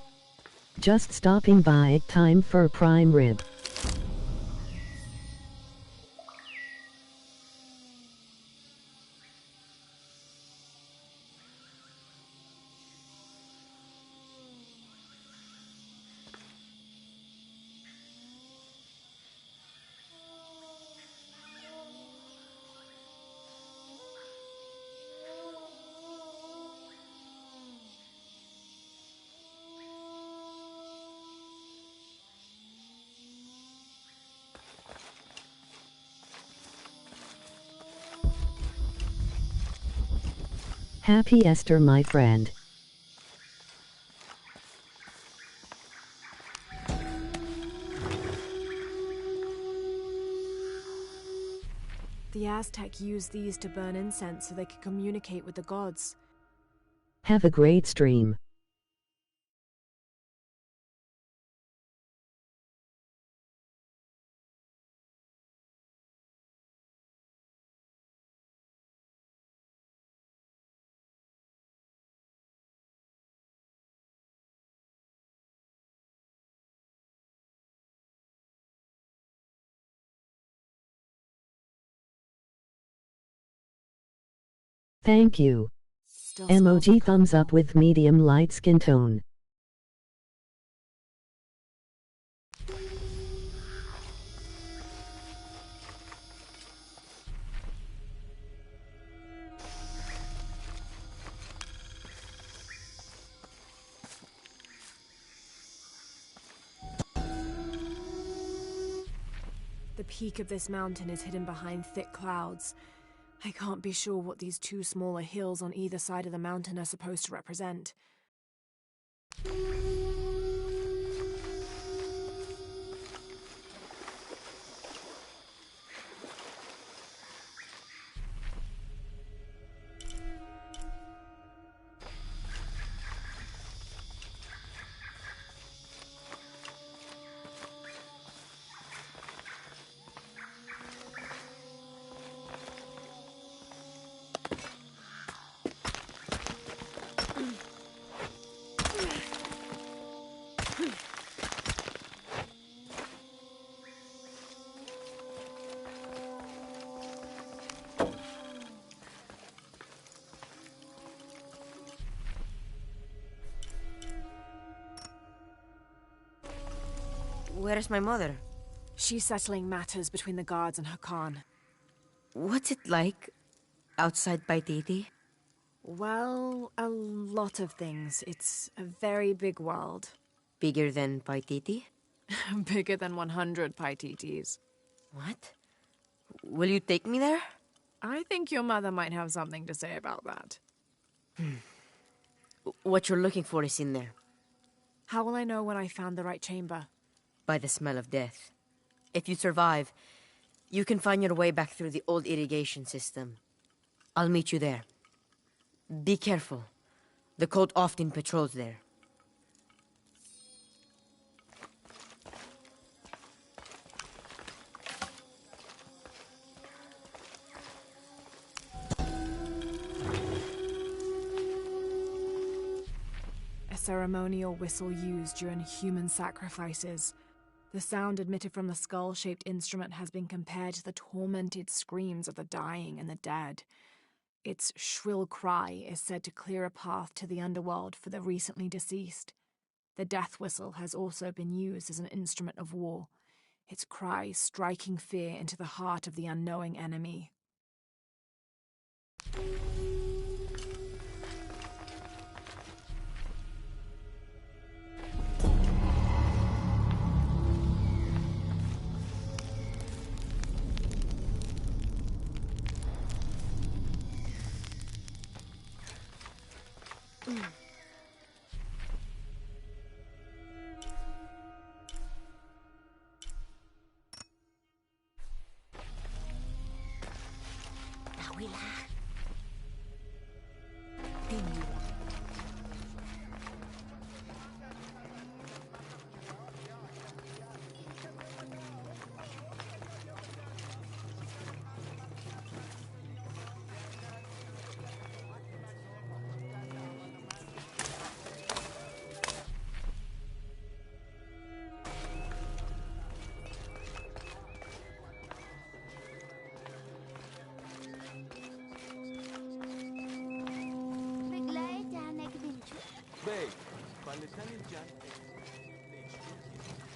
Just stopping by, time for prime rib. Happy Esther, my friend. The Aztec used these to burn incense so they could communicate with the gods. Have a great stream. Thank you. Emoji thumbs up with medium light skin tone. The peak of this mountain is hidden behind thick clouds. I can't be sure what these two smaller hills on either side of the mountain are supposed to represent. Where's my mother? She's settling matters between the guards and her Khan. What's it like outside Paititi? Well, a lot of things. It's a very big world. Bigger than Paititi? Bigger than 100 Paititis. What? Will you take me there? I think your mother might have something to say about that. What you're looking for is in there. How will I know when I found the right chamber? By the smell of death. If you survive, you can find your way back through the old irrigation system. I'll meet you there. Be careful. The cult often patrols there. A ceremonial whistle used during human sacrifices. The sound emitted from the skull-shaped instrument has been compared to the tormented screams of the dying and the dead. Its shrill cry is said to clear a path to the underworld for the recently deceased. The death whistle has also been used as an instrument of war, its cry striking fear into the heart of the unknowing enemy.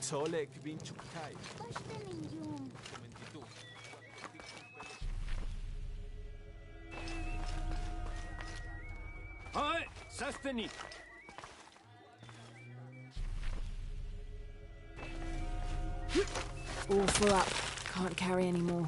Tolek bin Chuktai. Hi, Sasteni. All full up. Can't carry any more.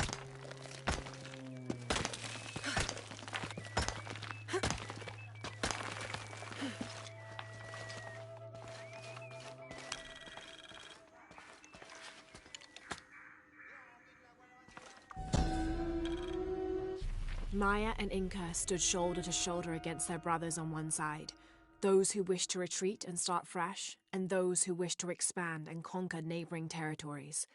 Maya and Inca stood shoulder to shoulder against their brothers on one side. Those who wished to retreat and start fresh, and those who wished to expand and conquer neighboring territories.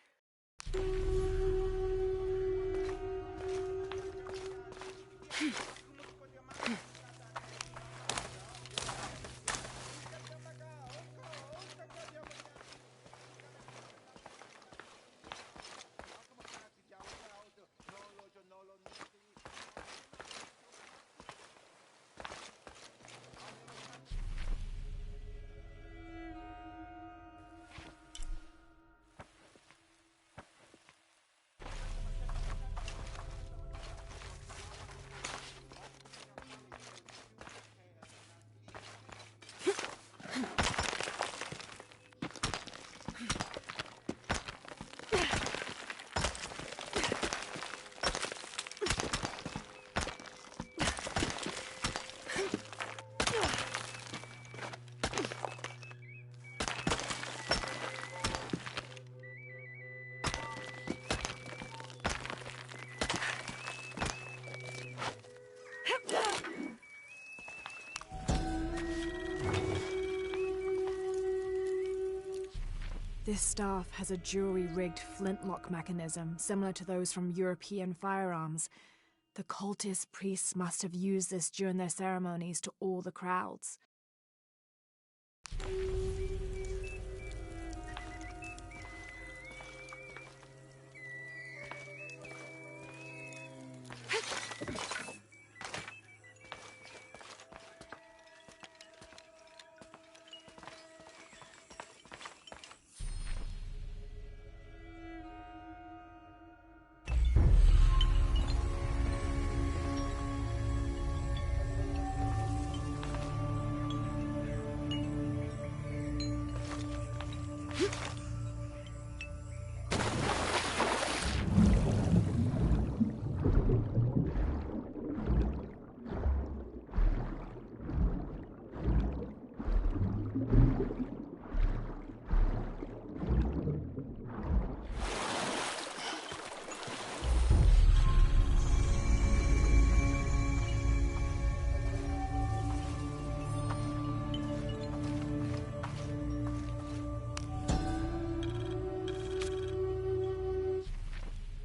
This staff has a jury-rigged flintlock mechanism similar to those from European firearms. The cultist priests must have used this during their ceremonies to awe the crowds.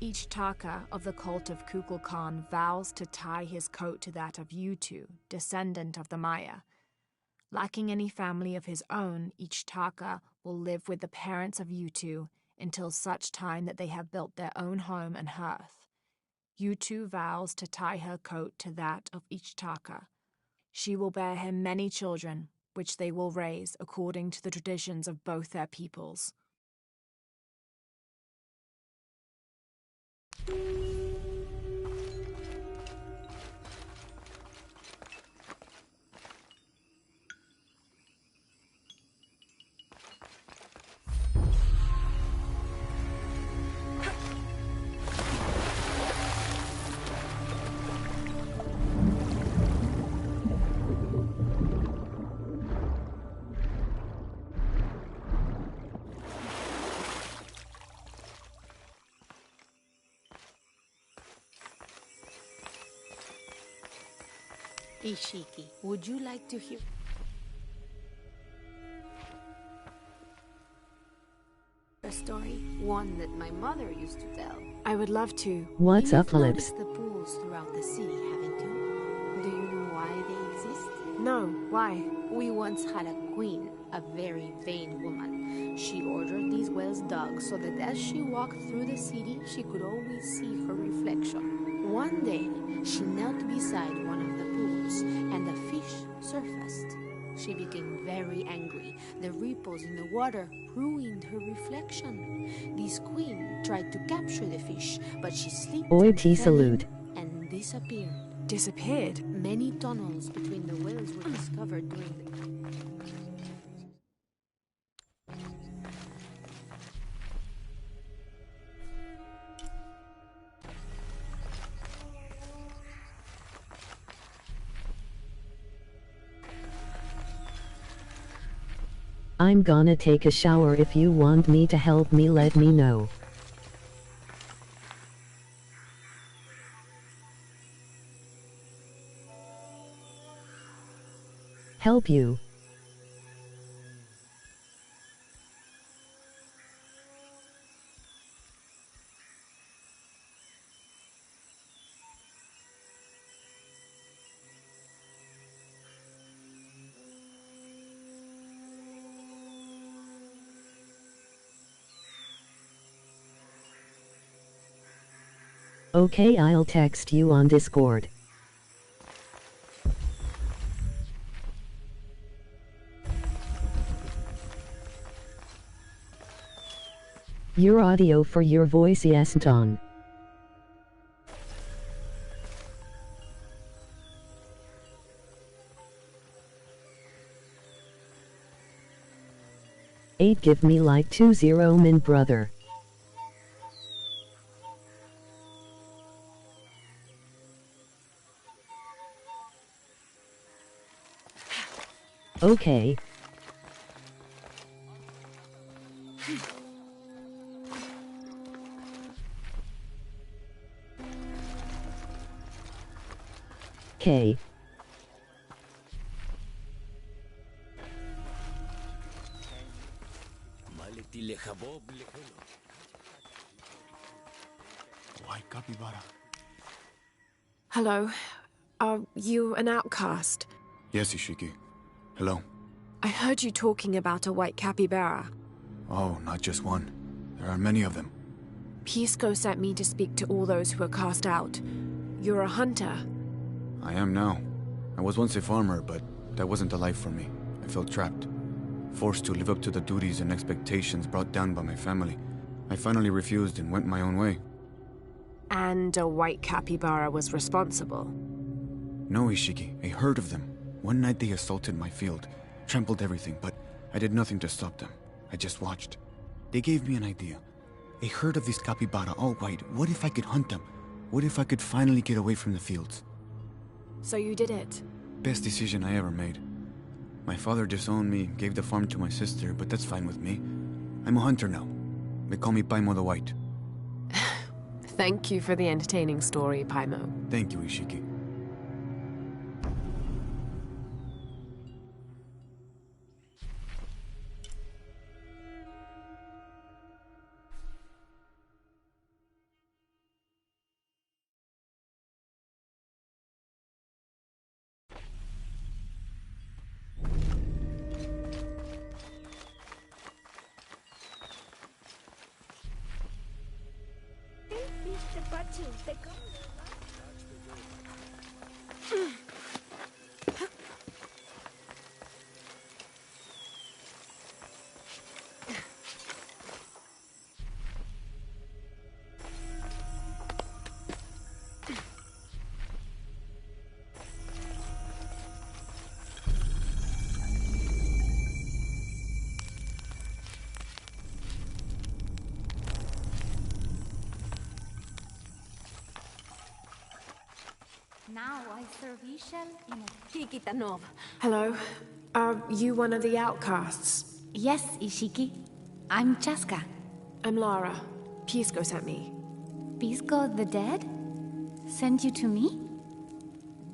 Each Taka of the cult of Kukulkan vows to tie his coat to that of Yutu, descendant of the Maya. Lacking any family of his own, each Taka will live with the parents of Yutu until such time that they have built their own home and hearth. Yutu vows to tie her coat to that of each Taka. She will bear him many children, which they will raise according to the traditions of both their peoples. Ishiki, would you like to hear a story? One that my mother used to tell. I would love to. What's up, You've Lips? noticed the pools throughout the sea, haven't you? Do you know why they exist? No, why? We once had a queen, a very vain woman. She ordered these wells dug so that as she walked through the city, she could always see her reflection. One day, she knelt beside one of the pools, and a fish surfaced. She she became very angry. The ripples in the water ruined her reflection. This queen tried to capture the fish, but she slipped Oi and T fell salute. in and disappeared. Disappeared? Many tunnels between the wells were discovered during the... I'm gonna take a shower. If you want me to help me, let me know. Help you. Okay, I'll text you on Discord. Your audio for your voice isn't on. Eight, give me like 20 min brother. Okay. Okay. White capybara. Hello. Are you an outcast? Yes, Ishiki. Hello. I heard you talking about a white capybara. Oh, not just one. There are many of them. Pisco sent me to speak to all those who are cast out. You're a hunter. I am now. I was once a farmer, but that wasn't the life for me. I felt trapped. Forced to live up to the duties and expectations brought down by my family. I finally refused and went my own way. And a white capybara was responsible? No, Ishiki. A herd of them. One night they assaulted my field, trampled everything, but I did nothing to stop them. I just watched. They gave me an idea. A herd of these capybara, all white. What if I could hunt them? What if I could finally get away from the fields? So you did it? Best decision I ever made. My father disowned me, gave the farm to my sister, but that's fine with me. I'm a hunter now. They call me Paimon the White. Thank you for the entertaining story, Paimon. Thank you, Ishiki. Now I serve Ishel in a Chikitanov. Hello. Are you one of the outcasts? Yes, Ishiki. I'm Chaska. I'm Lara. Pisco sent me. Pisco the dead? Sent you to me?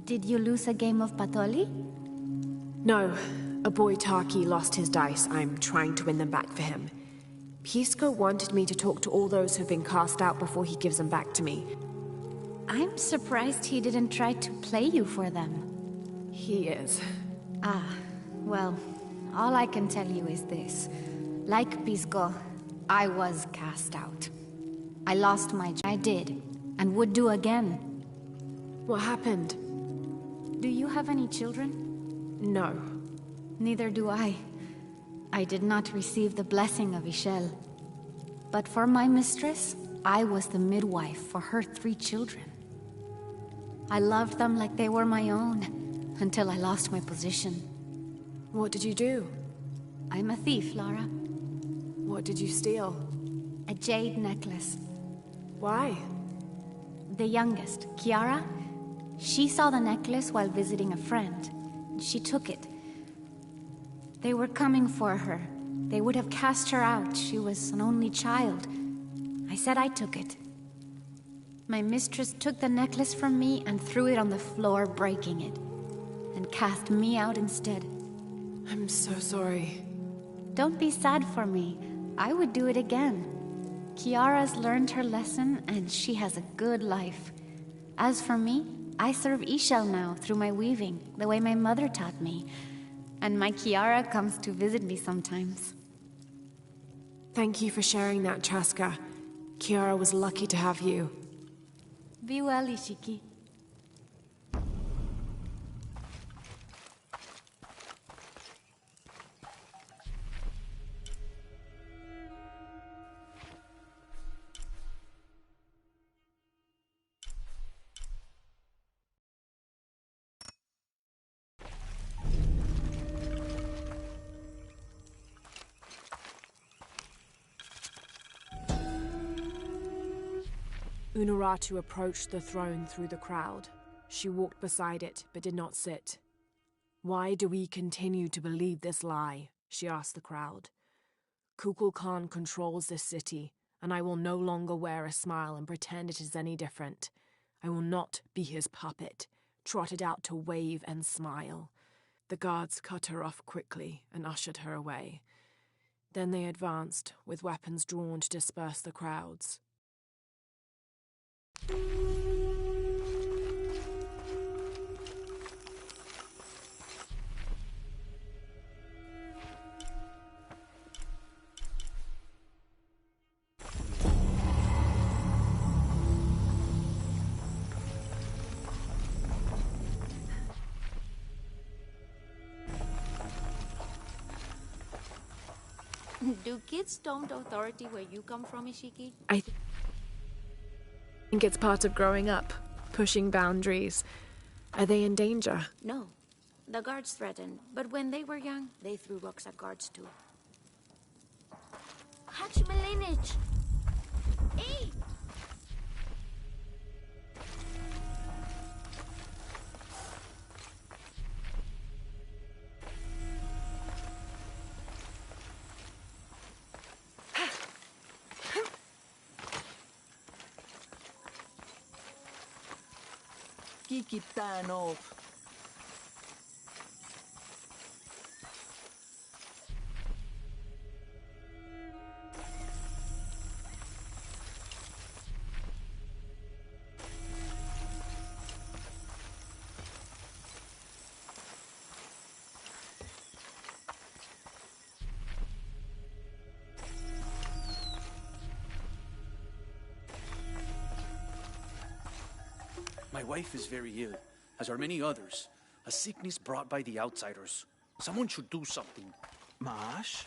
Did you lose a game of Patoli? No. A boy Taki lost his dice. I'm trying to win them back for him. Pisco wanted me to talk to all those who've been cast out before he gives them back to me. I'm surprised he didn't try to play you for them. He is. Ah, well, all I can tell you is this. Like Pisco, I was cast out. I lost my job. I did, and would do again. What happened? Do you have any children? No. Neither do I. I did not receive the blessing of Ishel. But for my mistress, I was the midwife for her 3 children. I loved them like they were my own, until I lost my position. What did you do? I'm a thief, Lara. What did you steal? A jade necklace. Why? The youngest, Kiara, she saw the necklace while visiting a friend. She took it. They were coming for her. They would have cast her out. She was an only child. I said I took it. My mistress took the necklace from me and threw it on the floor, breaking it, and cast me out instead. I'm so sorry. Don't be sad for me. I would do it again. Kiara's learned her lesson, and she has a good life. As for me, I serve Ishel now through my weaving, the way my mother taught me. And my Kiara comes to visit me sometimes. Thank you for sharing that, Traska. Kiara was lucky to have you. Be well, Ishiki. Unuratu approached the throne through the crowd. She walked beside it, but did not sit. Why do we continue to believe this lie? She asked the crowd. Kukulkan controls this city, and I will no longer wear a smile and pretend it is any different. I will not be his puppet, trotted out to wave and smile. The guards cut her off quickly and ushered her away. Then they advanced, with weapons drawn to disperse the crowds. Do kids don't authority where you come from, Ishiki? I think it's part of growing up, pushing boundaries. Are they in danger? No. The guards threatened, but when they were young, they threw rocks at guards too. Hachimelinich! Hey! Kikitanov. My wife is very ill, as are many others. A sickness brought by the outsiders. Someone should do something. Mash?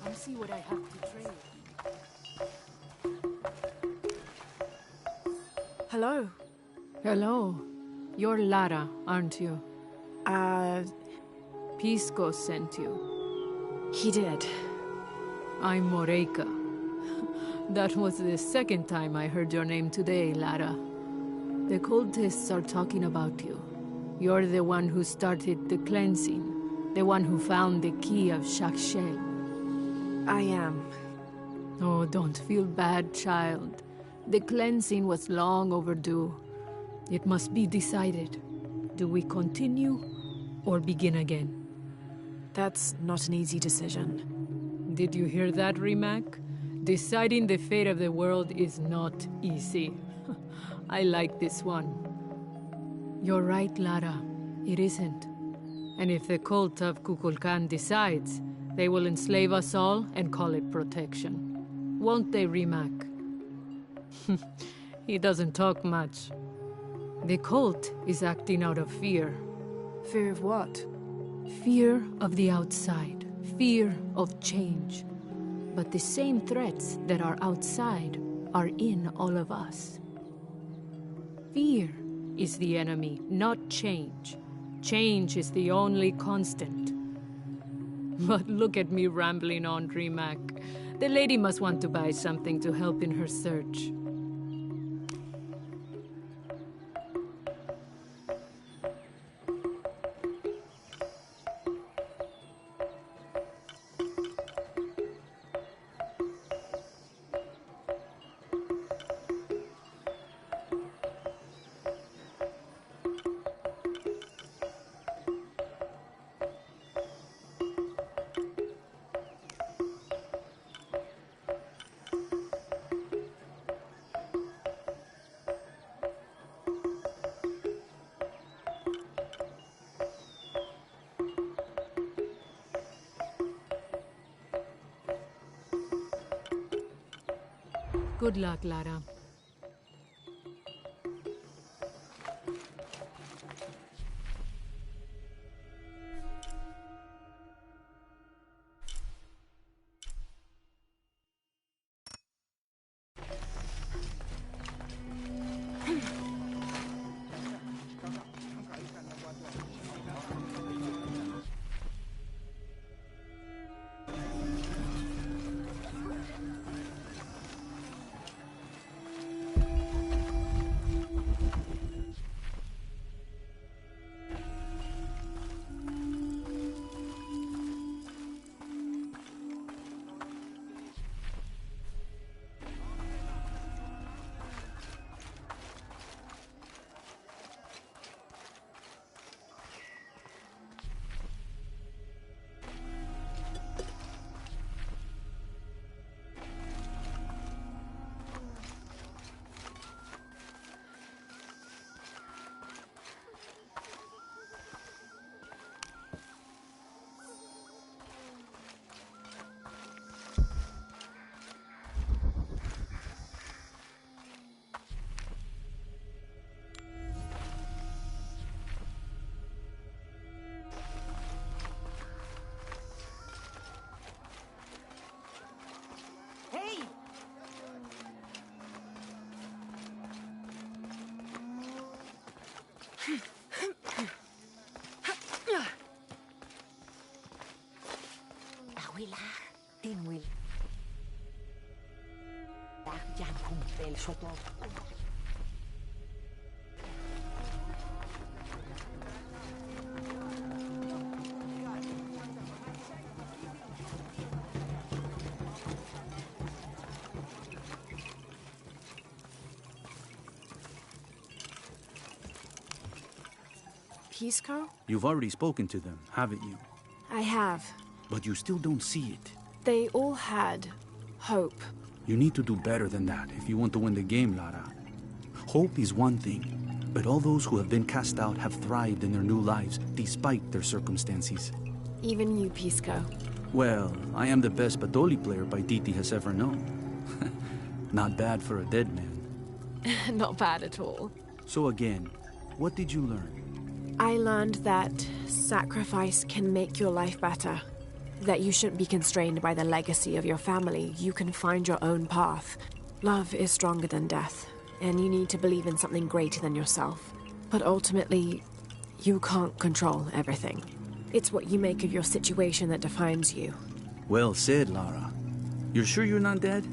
Come see what I have to trade. Hello. Hello. You're Lara, aren't you? Pisco sent you. He did. I'm Moreika. That was the second time I heard your name today, Lara. The cultists are talking about you. You're the one who started the cleansing. The one who found the key of Shakshel. I am. Oh, don't feel bad, child. The cleansing was long overdue. It must be decided. Do we continue or begin again? That's not an easy decision. Did you hear that, Rimac? Deciding the fate of the world is not easy. I like this one. You're right, Lara. It isn't. And if the cult of Kukulkan decides, they will enslave us all and call it protection. Won't they, Rimac? He doesn't talk much. The cult is acting out of fear. Fear of what? Fear of the outside. Fear of change. But the same threats that are outside are in all of us. Fear is the enemy, not change. Change is the only constant. But look at me rambling on, Rimac. The lady must want to buy something to help in her search. Good luck, Lara. Pisco? You've already spoken to them, haven't you? I have. But you still don't see it. They all had hope. You need to do better than that if you want to win the game, Lara. Hope is one thing, but all those who have been cast out have thrived in their new lives despite their circumstances. Even you, Pisco. Well, I am the best Batoli player Paititi has ever known. Not bad for a dead man. Not bad at all. So again, what did you learn? I learned that sacrifice can make your life better. That you shouldn't be constrained by the legacy of your family. You can find your own path. Love is stronger than death, and you need to believe in something greater than yourself. But ultimately, you can't control everything. It's what you make of your situation that defines you. Well said, Lara. You're sure you're not dead?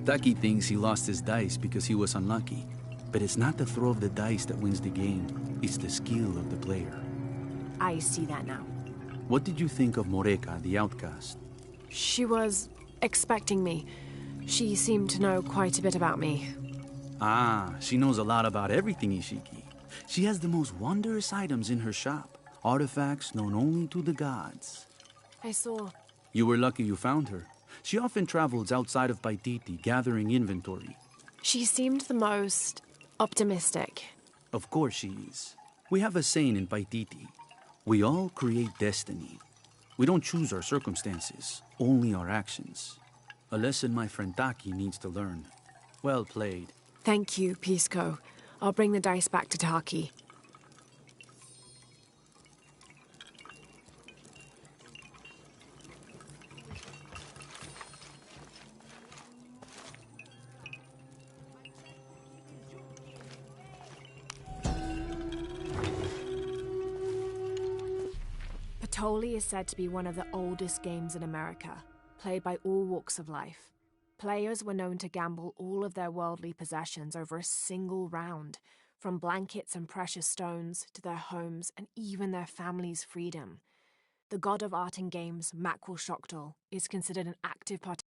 Taki thinks he lost his dice because he was unlucky. But it's not the throw of the dice that wins the game. It's the skill of the player. I see that now. What did you think of Moreka, the outcast? She was expecting me. She seemed to know quite a bit about me. Ah, she knows a lot about everything, Ishiki. She has the most wondrous items in her shop. Artifacts known only to the gods. I saw. You were lucky you found her. She often travels outside of Paititi gathering inventory. She seemed the most optimistic. Of course she is. We have a saying in Paititi. We all create destiny. We don't choose our circumstances, only our actions. A lesson my friend Taki needs to learn. Well played. Thank you, Pisco. I'll bring the dice back to Taki. Patoli is said to be one of the oldest games in America, played by all walks of life. Players were known to gamble all of their worldly possessions over a single round, from blankets and precious stones to their homes and even their family's freedom. The god of art and games, Makwul Shoktol, is considered an active participant